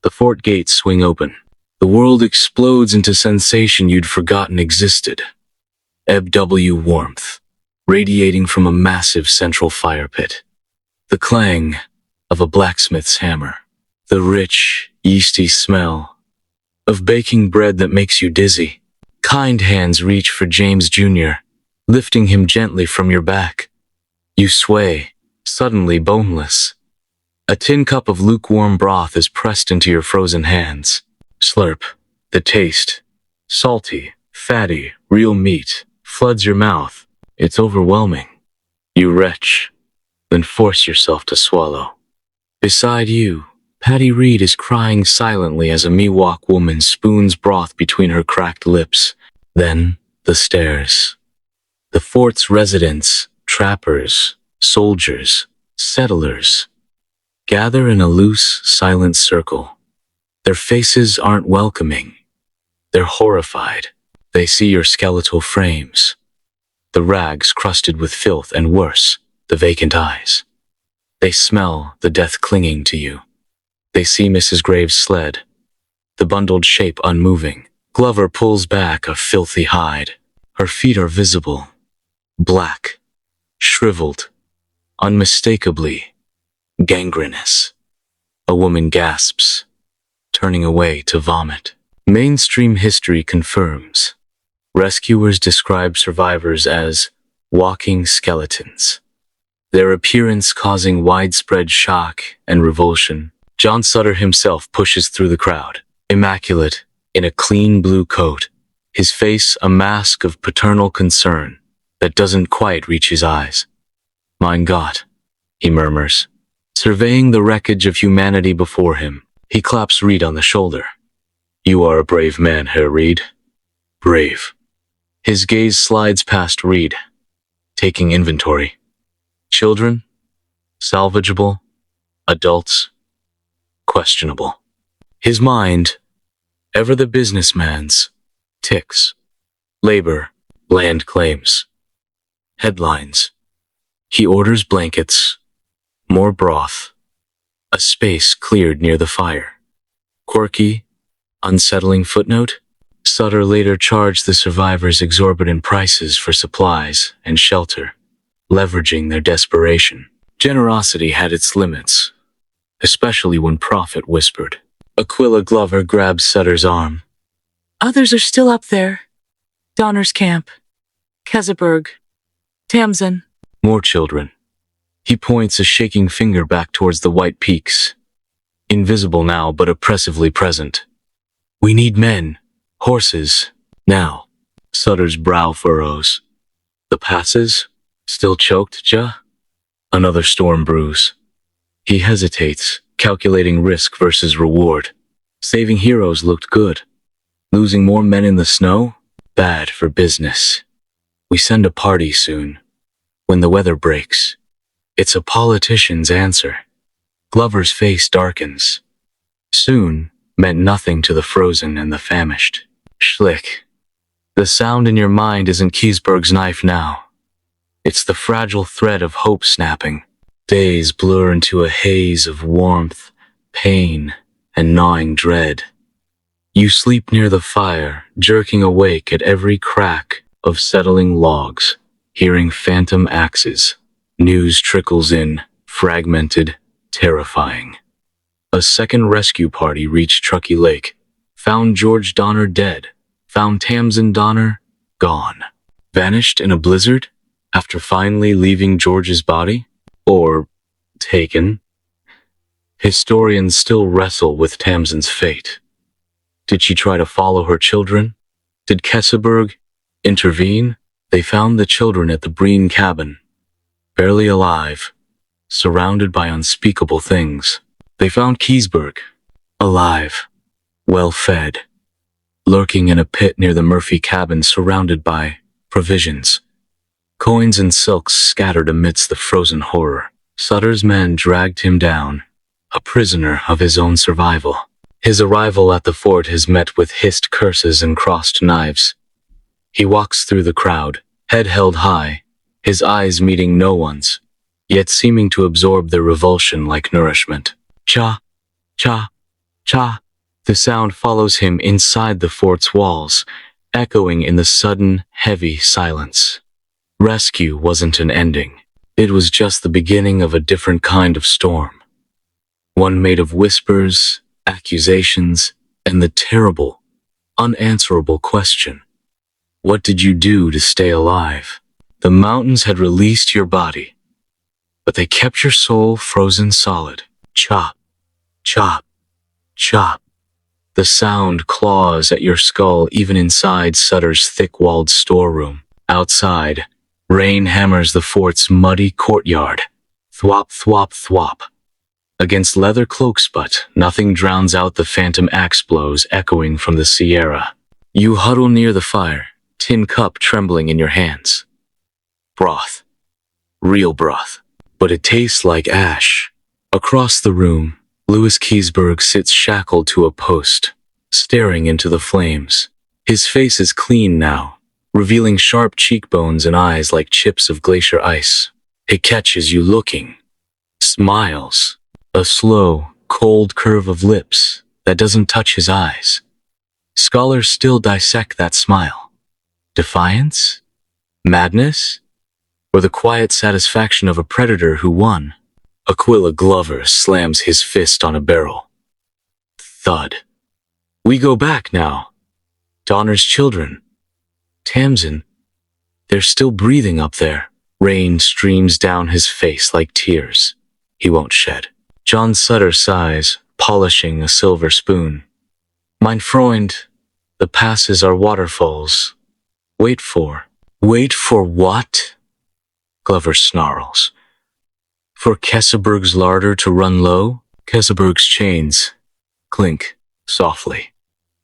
The fort gates swing open. The world explodes into sensation you'd forgotten existed. Ebb W warmth, radiating from a massive central fire pit. The clang of a blacksmith's hammer. The rich, yeasty smell of baking bread that makes you dizzy. Kind hands reach for James Jr., lifting him gently from your back. You sway, suddenly boneless. A tin cup of lukewarm broth is pressed into your frozen hands. Slurp. The taste, salty, fatty, real meat, floods your mouth. It's overwhelming. You retch, then force yourself to swallow. Beside you, Patty Reed is crying silently as a Miwok woman spoons broth between her cracked lips. Then, the stairs. The fort's residents, trappers, soldiers, settlers, gather in a loose, silent circle. Their faces aren't welcoming. They're horrified. They see your skeletal frames, the rags crusted with filth, and worse, the vacant eyes. They smell the death clinging to you. They see Mrs. Graves' sled, the bundled shape unmoving. Glover pulls back a filthy hide. Her feet are visible, black, shriveled, unmistakably gangrenous. A woman gasps, turning away to vomit. Mainstream history confirms. Rescuers describe survivors as walking skeletons, their appearance causing widespread shock and revulsion. John Sutter himself pushes through the crowd, immaculate, in a clean blue coat, his face a mask of paternal concern that doesn't quite reach his eyes. Mein Gott, he murmurs, surveying the wreckage of humanity before him. He claps Reed on the shoulder. You are a brave man, Herr Reed. Brave. His gaze slides past Reed, taking inventory. Children? Salvageable? Adults? Questionable. His mind, ever the businessman's, ticks. Labor, land claims. Headlines. He orders blankets, more broth, a space cleared near the fire. Quirky, unsettling footnote. Sutter later charged the survivors exorbitant prices for supplies and shelter, leveraging their desperation. Generosity had its limits, especially when profit whispered. Aquila Glover grabs Sutter's arm. Others are still up there. Donner's camp, Keseberg, Tamsin. More children. He points a shaking finger back towards the white peaks. Invisible now, but oppressively present. We need men, horses, now. Sutter's brow furrows. The passes? Still choked, Ja? Another storm brews. He hesitates, calculating risk versus reward. Saving heroes looked good. Losing more men in the snow? Bad for business. We send a party soon. When the weather breaks. It's a politician's answer. Glover's face darkens. Soon meant nothing to the frozen and the famished. Schlick. The sound in your mind isn't Keseberg's knife now. It's the fragile thread of hope snapping. Days blur into a haze of warmth, pain, and gnawing dread. You sleep near the fire, jerking awake at every crack of settling logs, hearing phantom axes. News trickles in, fragmented, terrifying. A second rescue party reached Truckee Lake, found George Donner dead, found Tamsin Donner gone. Vanished in a blizzard? after finally leaving George's body? Or taken? Historians still wrestle with Tamsin's fate. Did she try to follow her children? Did Kesseberg intervene? They found the children at the Breen cabin, barely alive, surrounded by unspeakable things. They found Keseberg, alive, well-fed, lurking in a pit near the Murphy cabin surrounded by provisions. Coins and silks scattered amidst the frozen horror. Sutter's men dragged him down, a prisoner of his own survival. His arrival at the fort is met with hissed curses and crossed knives. He walks through the crowd, head held high, his eyes meeting no one's, yet seeming to absorb their revulsion like nourishment. Cha, cha, cha. The sound follows him inside the fort's walls, echoing in the sudden, heavy silence. Rescue wasn't an ending. It was just the beginning of a different kind of storm. One made of whispers, accusations, and the terrible, unanswerable question. What did you do to stay alive? The mountains had released your body, but they kept your soul frozen solid. Chop, chop, chop. The sound claws at your skull even inside Sutter's thick-walled storeroom. Outside, rain hammers the fort's muddy courtyard. Thwop, thwop, thwop. Against leather cloaks, but nothing drowns out the phantom axe blows echoing from the Sierra. You huddle near the fire, tin cup trembling in your hands. Broth. Real broth. But it tastes like ash. Across the room, Louis Keseberg sits shackled to a post, staring into the flames. His face is clean now, revealing sharp cheekbones and eyes like chips of glacier ice. He catches you looking, smiles. A slow, cold curve of lips that doesn't touch his eyes. Scholars still dissect that smile. Defiance? Madness? Or the quiet satisfaction of a predator who won? Aquila Glover slams his fist on a barrel. Thud. We go back now. Donner's children. Tamsin. They're still breathing up there. Rain streams down his face like tears. He won't shed. John Sutter sighs, polishing a silver spoon. Mein Freund, the passes are waterfalls. Wait for what? Glover snarls. For Kesseberg's larder to run low? Kesseberg's chains clink softly.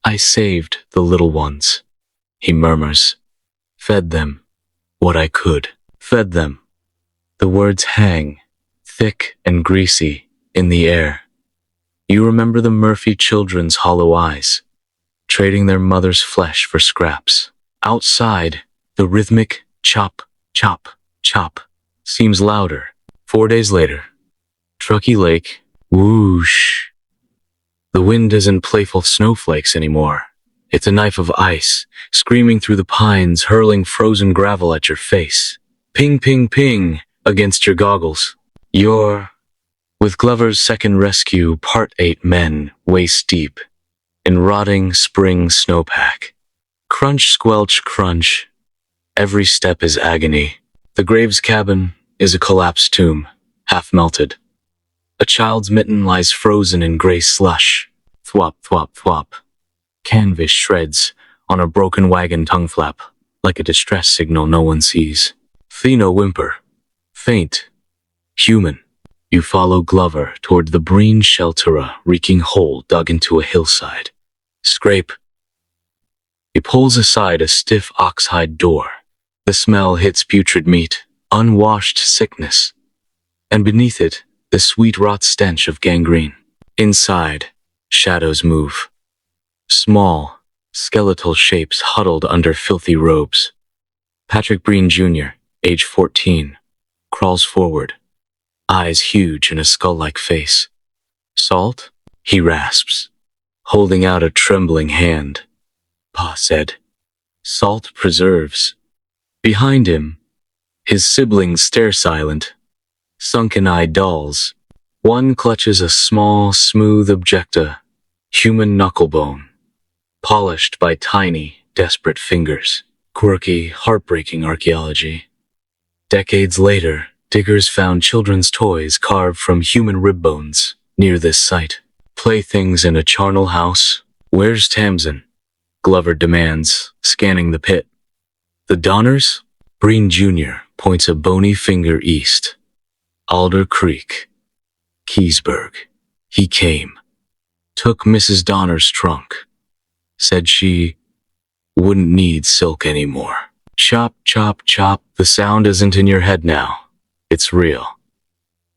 I saved the little ones, he murmurs. Fed them what I could. Fed them. The words hang, thick and greasy, in the air. You remember the Murphy children's hollow eyes, trading their mother's flesh for scraps. Outside, the rhythmic chop, chop, chop seems louder. 4 days later, Truckee Lake, whoosh. The wind isn't playful snowflakes anymore. It's a knife of ice, screaming through the pines, hurling frozen gravel at your face. Ping, ping, ping against your goggles. With Glover's second rescue, Part 8 men waist deep in rotting spring snowpack. Crunch, squelch, crunch. Every step is agony. The grave's cabin is a collapsed tomb, half melted. A child's mitten lies frozen in gray slush. Thwop, thwop, thwop. Canvas shreds on a broken wagon tongue flap, like a distress signal no one sees. Thino whimper. Faint. Human. You follow Glover toward the Breen shelter, reeking hole dug into a hillside. Scrape. He pulls aside a stiff oxhide door. The smell hits putrid meat, unwashed sickness, and beneath it, the sweet rot stench of gangrene. Inside, shadows move. Small, skeletal shapes huddled under filthy robes. Patrick Breen Jr., age 14, crawls forward. Eyes huge in a skull-like face. Salt? He rasps, holding out a trembling hand. Pa said. Salt preserves. Behind him, his siblings stare silent, sunken-eyed dolls. One clutches a small, smooth objecta, human knucklebone, polished by tiny, desperate fingers. Quirky, heartbreaking archaeology. Decades later, diggers found children's toys carved from human rib bones near this site. Playthings in a charnel house. Where's Tamsin? Glover demands, scanning the pit. The Donners? Breen Jr. points a bony finger east. Alder Creek. Keysburg. He came. Took Mrs. Donner's trunk. Said she wouldn't need silk anymore. Chop, chop, chop. The sound isn't in your head now. It's real.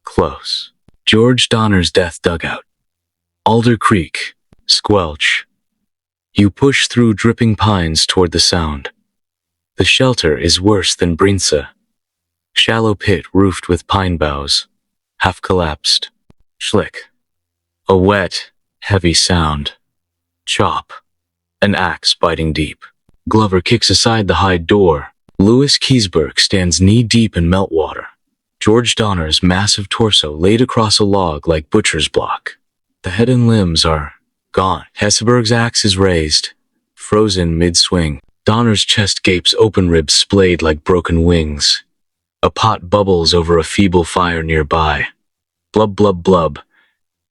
Close. George Donner's death dugout. Alder Creek. Squelch. You push through dripping pines toward the sound. The shelter is worse than Brinsa. Shallow pit roofed with pine boughs. Half collapsed. Schlick. A wet, heavy sound. Chop. An axe biting deep. Glover kicks aside the hide door. Louis Keysburg stands knee-deep in meltwater. George Donner's massive torso laid across a log like butcher's block. The head and limbs are gone. Hesseberg's axe is raised, frozen mid-swing. Donner's chest gapes open, ribs splayed like broken wings. A pot bubbles over a feeble fire nearby. Blub, blub, blub.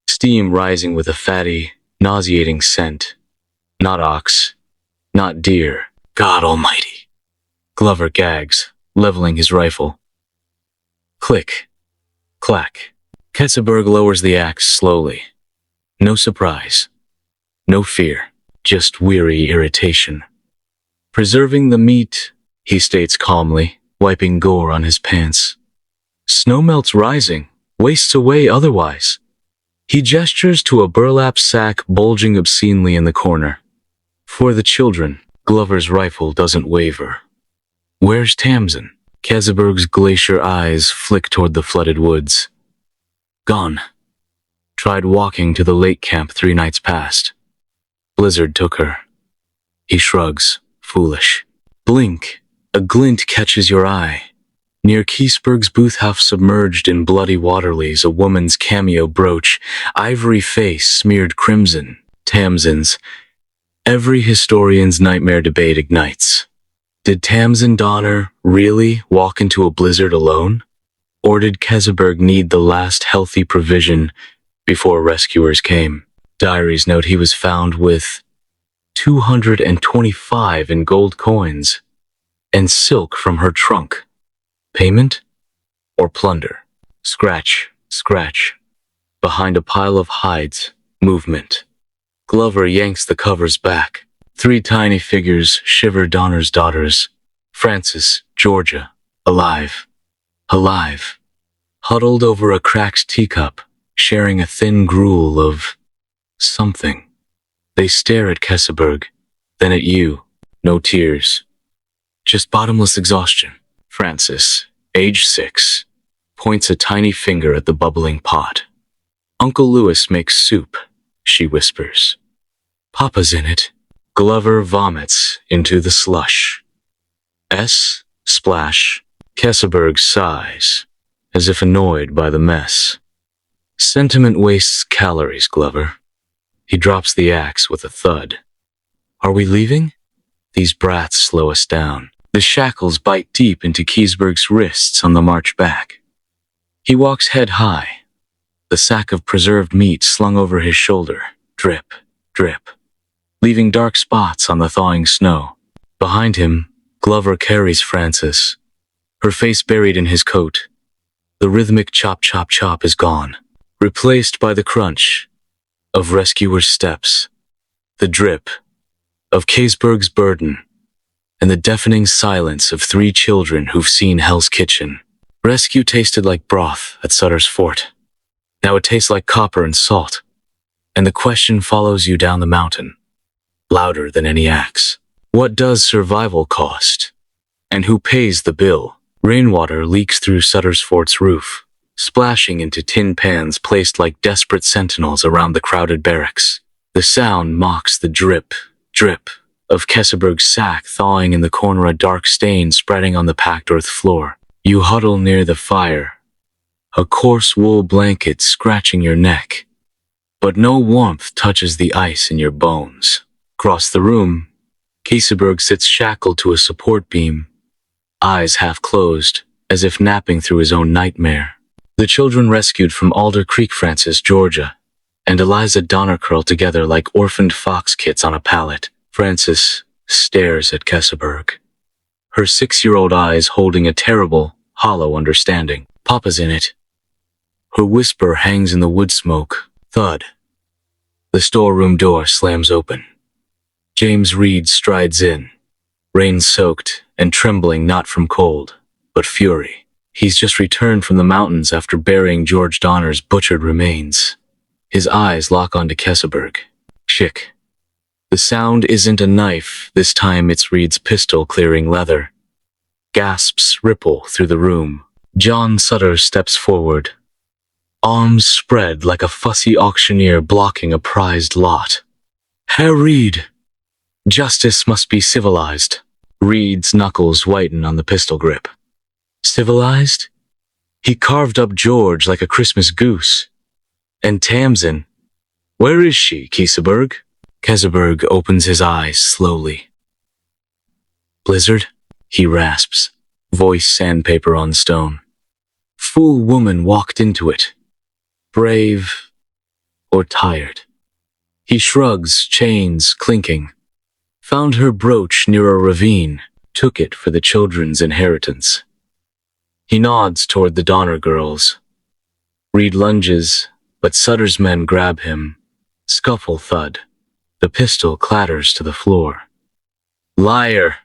Steam rising with a fatty, nauseating scent. Not ox. Not deer. God almighty. Glover gags, leveling his rifle. Click. Clack. Ketzeberg lowers the axe slowly. No surprise. No fear. Just weary irritation. Preserving the meat, he states calmly, wiping gore on his pants. Snow melts rising, wastes away otherwise. He gestures to a burlap sack bulging obscenely in the corner. For the children, Glover's rifle doesn't waver. Where's Tamsin? Keseberg's glacier eyes flick toward the flooded woods. Gone. Tried walking to the lake camp 3 nights past. Blizzard took her. He shrugs, foolish. Blink. A glint catches your eye. Near Keysburg's booth, half submerged in bloody water, lays a woman's cameo brooch, ivory face smeared crimson. Tamsin's. Every historian's nightmare debate ignites. Did Tamsin Donner really walk into a blizzard alone? Or did Keseberg need the last healthy provision before rescuers came? Diaries note he was found with 225 in gold coins and silk from her trunk. Payment or plunder? Scratch, scratch. Behind a pile of hides, movement. Glover yanks the covers back. 3 tiny figures shiver. Donner's daughters. Frances, Georgia, alive. Alive. Huddled over a cracked teacup, sharing a thin gruel of something. They stare at Keseberg, then at you. No tears. Just bottomless exhaustion. Frances, age 6, points a tiny finger at the bubbling pot. Uncle Louis makes soup, she whispers. Papa's in it. Glover vomits into the slush. Splash. Keseberg sighs, as if annoyed by the mess. Sentiment wastes calories, Glover. He drops the axe with a thud. Are we leaving? These brats slow us down. The shackles bite deep into Keysburg's wrists on the march back. He walks head high, the sack of preserved meat slung over his shoulder. Drip, drip, leaving dark spots on the thawing snow. Behind him, Glover carries Frances, her face buried in his coat. The rhythmic chop, chop, chop is gone, replaced by the crunch of rescuers' steps, the drip of Keysburg's burden, and the deafening silence of 3 children who've seen Hell's Kitchen. Rescue tasted like broth at Sutter's Fort. Now it tastes like copper and salt. And the question follows you down the mountain, louder than any axe. What does survival cost? And who pays the bill? Rainwater leaks through Sutter's Fort's roof, splashing into tin pans placed like desperate sentinels around the crowded barracks. The sound mocks the drip, drip of Keseberg's sack thawing in the corner, a dark stain spreading on the packed earth floor. You huddle near the fire, a coarse wool blanket scratching your neck, but no warmth touches the ice in your bones. Across the room, Keseberg sits shackled to a support beam, eyes half closed, as if napping through his own nightmare. The children rescued from Alder Creek, Francis, Georgia, and Eliza Donner curl together like orphaned fox kits on a pallet. Francis stares at Keseberg, her 6-year-old eyes holding a terrible, hollow understanding. Papa's in it. Her whisper hangs in the wood smoke. Thud. The storeroom door slams open. James Reed strides in, rain-soaked and trembling not from cold, but fury. He's just returned from the mountains after burying George Donner's butchered remains. His eyes lock onto Keseberg. Chick. The sound isn't a knife, this time it's Reed's pistol clearing leather. Gasps ripple through the room. John Sutter steps forward, arms spread like a fussy auctioneer blocking a prized lot. Herr Reed, justice must be civilized. Reed's knuckles whiten on the pistol grip. Civilized? He carved up George like a Christmas goose. And Tamsin, where is she, Keseberg? Keseberg opens his eyes slowly. Blizzard? He rasps, voice sandpaper on stone. Fool woman walked into it. Brave or tired. He shrugs, chains clinking. Found her brooch near a ravine, took it for the children's inheritance. He nods toward the Donner girls. Reed lunges, but Sutter's men grab him. Scuffle thud. The pistol clatters to the floor. Liar,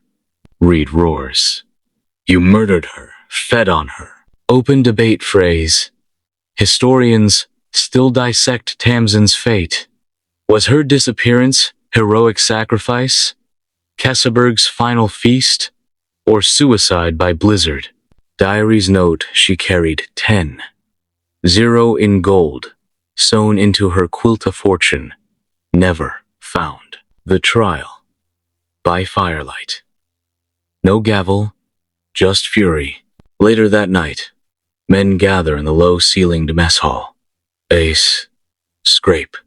Reed roars. You murdered her, fed on her. Open debate phrase. Historians still dissect Tamsin's fate. Was her disappearance heroic sacrifice, Keseberg's final feast, or suicide by Blizzard? Diaries note she carried 10. 0 in gold, sewn into her quilt of fortune, never found. The trial. By firelight. No gavel, just fury. Later that night, men gather in the low-ceilinged mess hall. Ace. Scrape.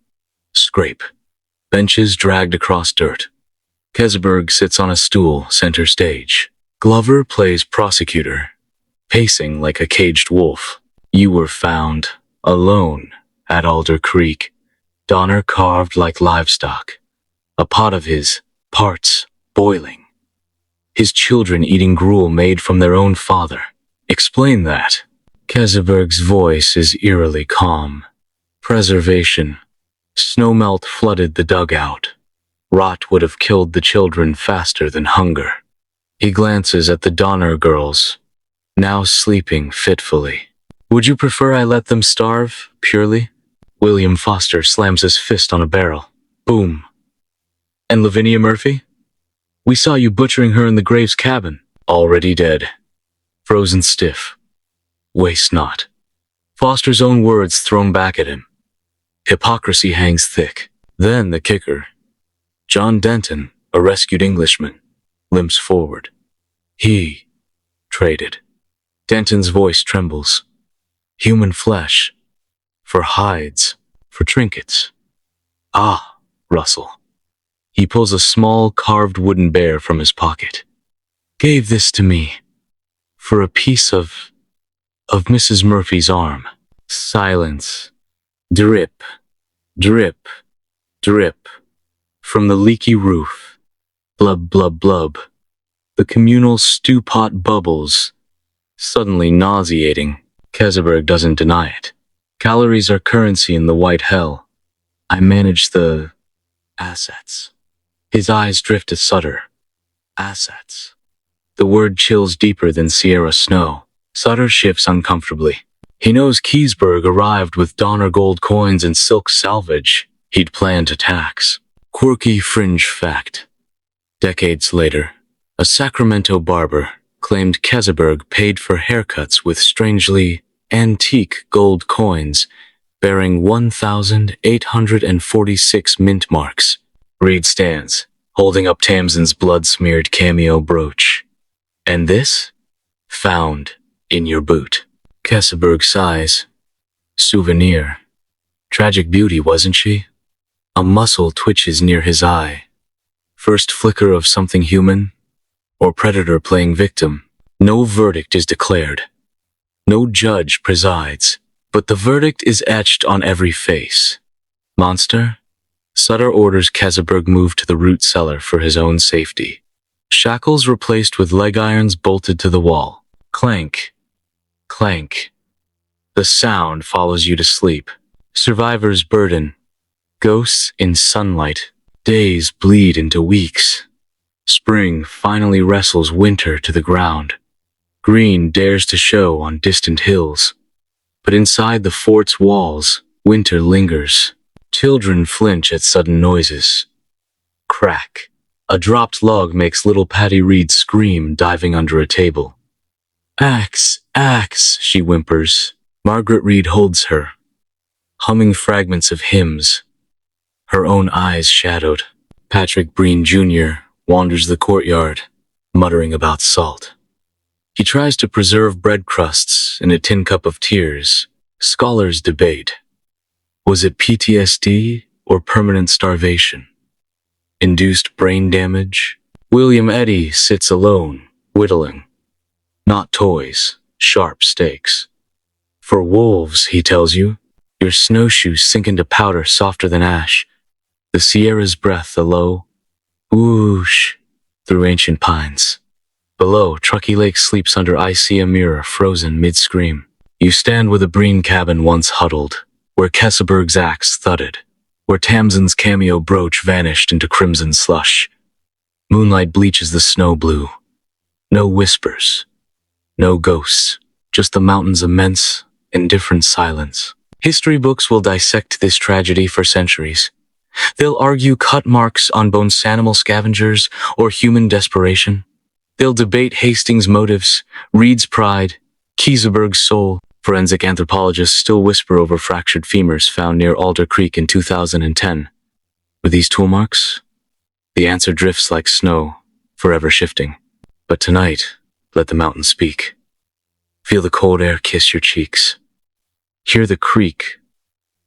Scrape. Benches dragged across dirt. Keseberg sits on a stool, center stage. Glover plays prosecutor, pacing like a caged wolf. You were found, alone, at Alder Creek. Donner carved like livestock. A pot of his parts boiling. His children eating gruel made from their own father. Explain that. Keseberg's voice is eerily calm. Preservation. Snowmelt flooded the dugout. Rot would have killed the children faster than hunger. He glances at the Donner girls, now sleeping fitfully. Would you prefer I let them starve, purely? William Foster slams his fist on a barrel. Boom. And Lavinia Murphy? We saw you butchering her in the Graves cabin. Already dead. Frozen stiff. Waste not. Foster's own words thrown back at him. Hypocrisy hangs thick. Then the kicker. John Denton, a rescued Englishman, limps forward. He traded. Denton's voice trembles. Human flesh. For hides. For trinkets. Ah, Russell. He pulls a small carved wooden bear from his pocket. Gave this to me. For a piece of Mrs. Murphy's arm. Silence. Drip. Drip. Drip. From the leaky roof. Blub, blub, blub. The communal stew pot bubbles. Suddenly nauseating. Keseberg doesn't deny it. Calories are currency in the white hell. I manage the assets. His eyes drift to Sutter. Assets. The word chills deeper than Sierra snow. Sutter shifts uncomfortably. He knows Keseberg arrived with Donner gold coins and silk salvage he'd planned to tax. Quirky fringe fact. Decades later, a Sacramento barber claimed Keseberg paid for haircuts with strangely antique gold coins bearing 1,846 mint marks. Reed stands, holding up Tamsin's blood-smeared cameo brooch. And this? Found in your boot. Keseberg sighs. Souvenir. Tragic beauty, wasn't she? A muscle twitches near his eye. First flicker of something human? Or predator playing victim? No verdict is declared. No judge presides, but the verdict is etched on every face. Monster? Sutter orders Keseberg moved to the root cellar for his own safety. Shackles replaced with leg irons bolted to the wall. Clank. Clank. The sound follows you to sleep. Survivor's burden. Ghosts in sunlight. Days bleed into weeks. Spring finally wrestles winter to the ground. Green dares to show on distant hills. But inside the fort's walls, winter lingers. Children flinch at sudden noises. Crack. A dropped log makes little Patty Reed scream, diving under a table. Axe, axe, she whimpers. Margaret Reed holds her, humming fragments of hymns, her own eyes shadowed. Patrick Breen Jr. wanders the courtyard, muttering about salt. He tries to preserve bread crusts in a tin cup of tears. Scholars debate. Was it PTSD or permanent starvation? Induced brain damage? William Eddy sits alone, whittling. Not toys, sharp stakes. For wolves, he tells you, your snowshoes sink into powder softer than ash. The Sierra's breath a low whoosh through ancient pines. Below, Truckee Lake sleeps under icy a mirror, frozen mid-scream. You stand where the Breen cabin once huddled, where Keseberg's axe thudded, where Tamsin's cameo brooch vanished into crimson slush. Moonlight bleaches the snow blue. No whispers, no ghosts, just the mountain's immense, indifferent silence. History books will dissect this tragedy for centuries. They'll argue cut marks on bones animal scavengers or human desperation. They'll debate Hastings' motives, Reed's pride, Keseberg's soul. Forensic anthropologists still whisper over fractured femurs found near Alder Creek in 2010. Were these tool marks? The answer drifts like snow, forever shifting. But tonight, let the mountain speak. Feel the cold air kiss your cheeks. Hear the creak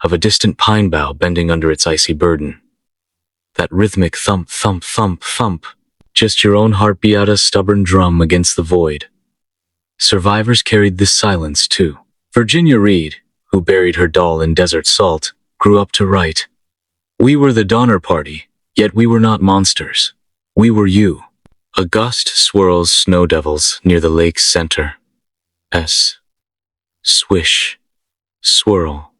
of a distant pine bough bending under its icy burden. That rhythmic thump, thump, thump, thump. Just your own heartbeat, a stubborn drum against the void. Survivors carried this silence too. Virginia Reed, who buried her doll in desert salt, grew up to write. We were the Donner Party, yet we were not monsters. We were you. A gust swirls snow devils near the lake's center. Swish. Swirl.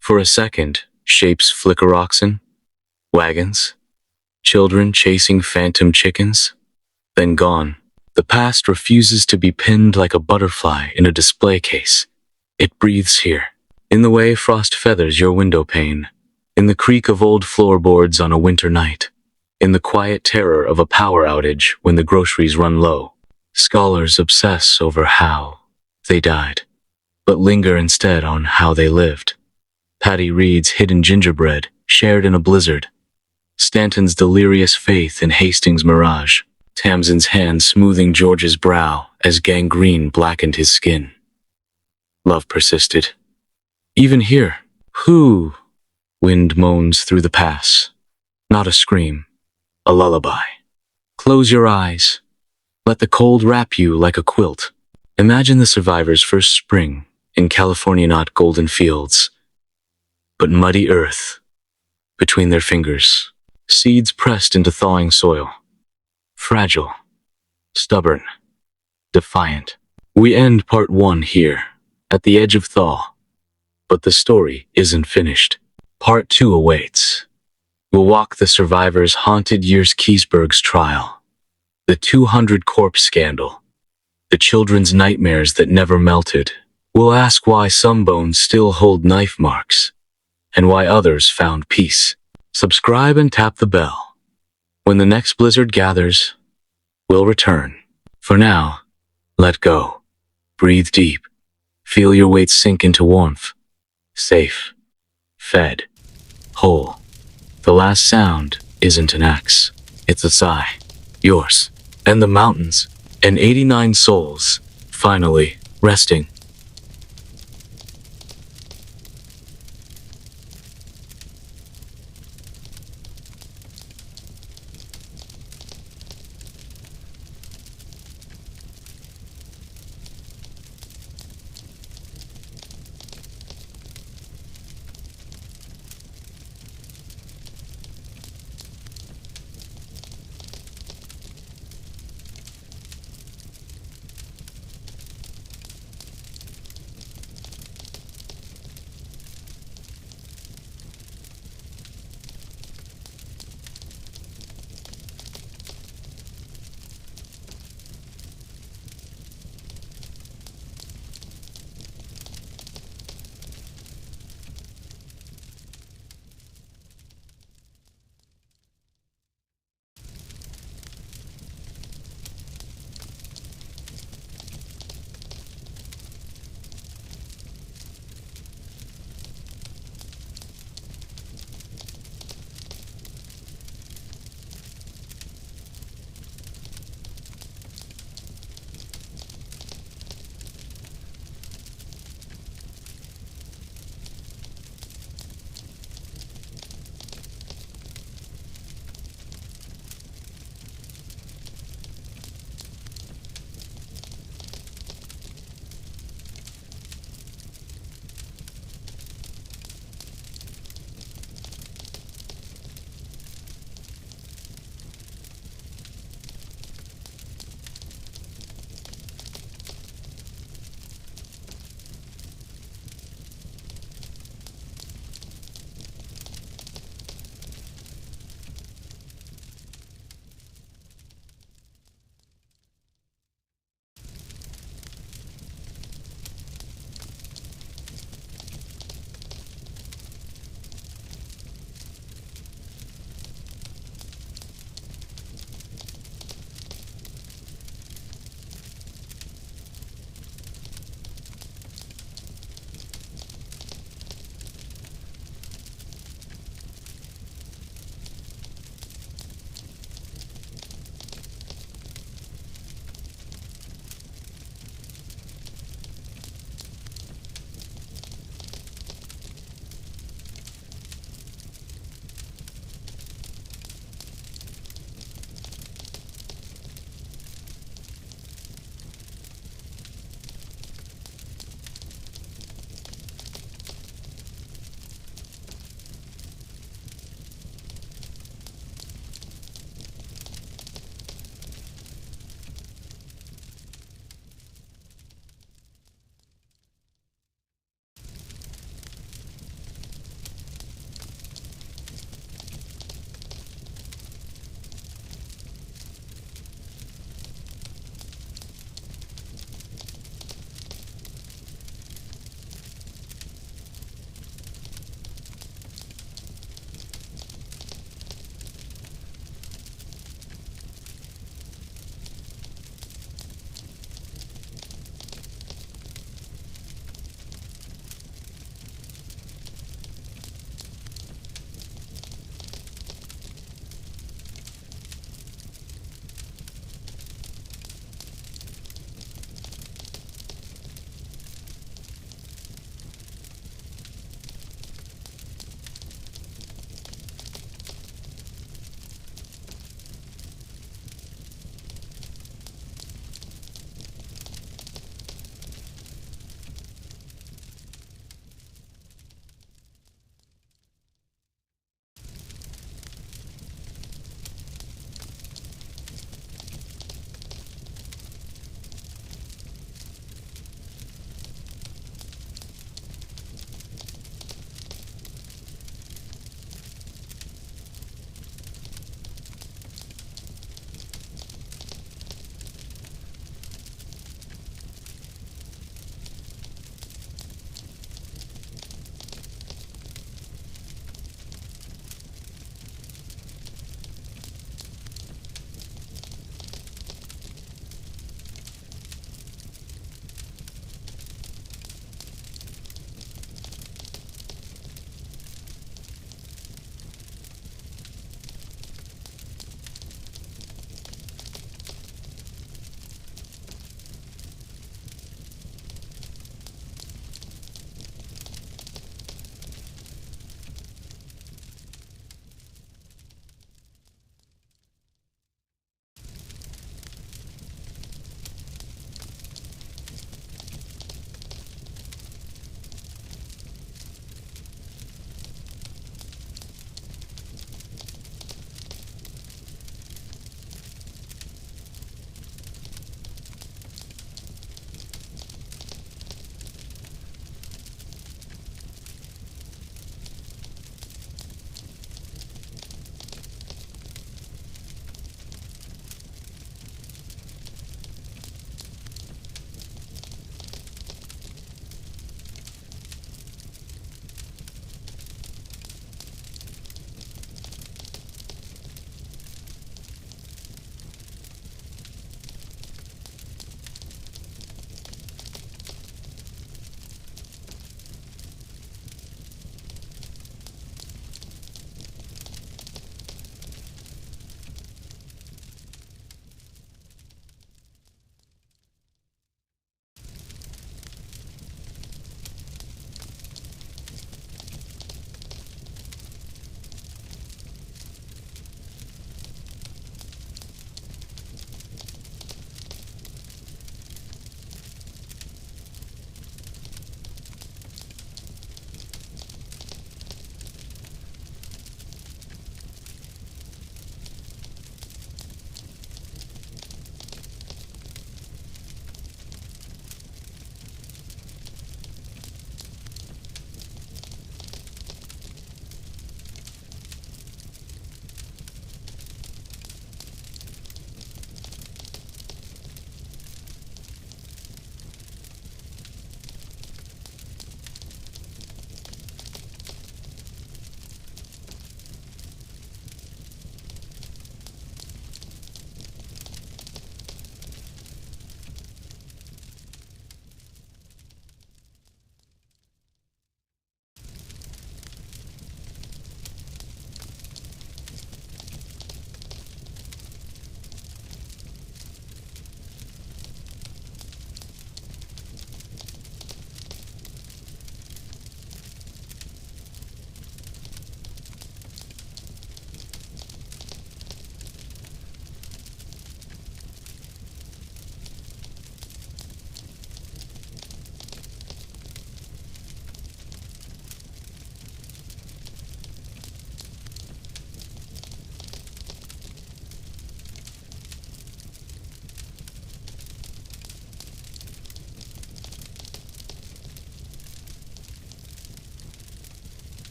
For a second, shapes flicker oxen, wagons, children chasing phantom chickens, then gone. The past refuses to be pinned like a butterfly in a display case. It breathes here, in the way frost feathers your window pane, in the creak of old floorboards on a winter night, in the quiet terror of a power outage when the groceries run low. Scholars obsess over how they died, but linger instead on how they lived. Patty Reed's hidden gingerbread, shared in a blizzard. Stanton's delirious faith in Hastings' mirage. Tamsin's hand smoothing George's brow as gangrene blackened his skin. Love persisted. Even here, whoo! Wind moans through the pass. Not a scream, a lullaby. Close your eyes. Let the cold wrap you like a quilt. Imagine the survivors' first spring in California, not golden fields, but muddy earth between their fingers. Seeds pressed into thawing soil. Fragile, stubborn, defiant. We end part 1 here, at the edge of thaw. But the story isn't finished. Part 2 awaits. We'll walk the survivors' haunted years, Keseberg's trial, the 200 corpse scandal, the children's nightmares that never melted. We'll ask why some bones still hold knife marks, and why others found peace. Subscribe and tap the bell. When the next blizzard gathers, we'll return. For now, let go. Breathe deep. Feel your weight sink into warmth. Safe. Fed. Whole. The last sound isn't an axe. It's a sigh. Yours. And the mountains. And 89 souls. Finally, resting.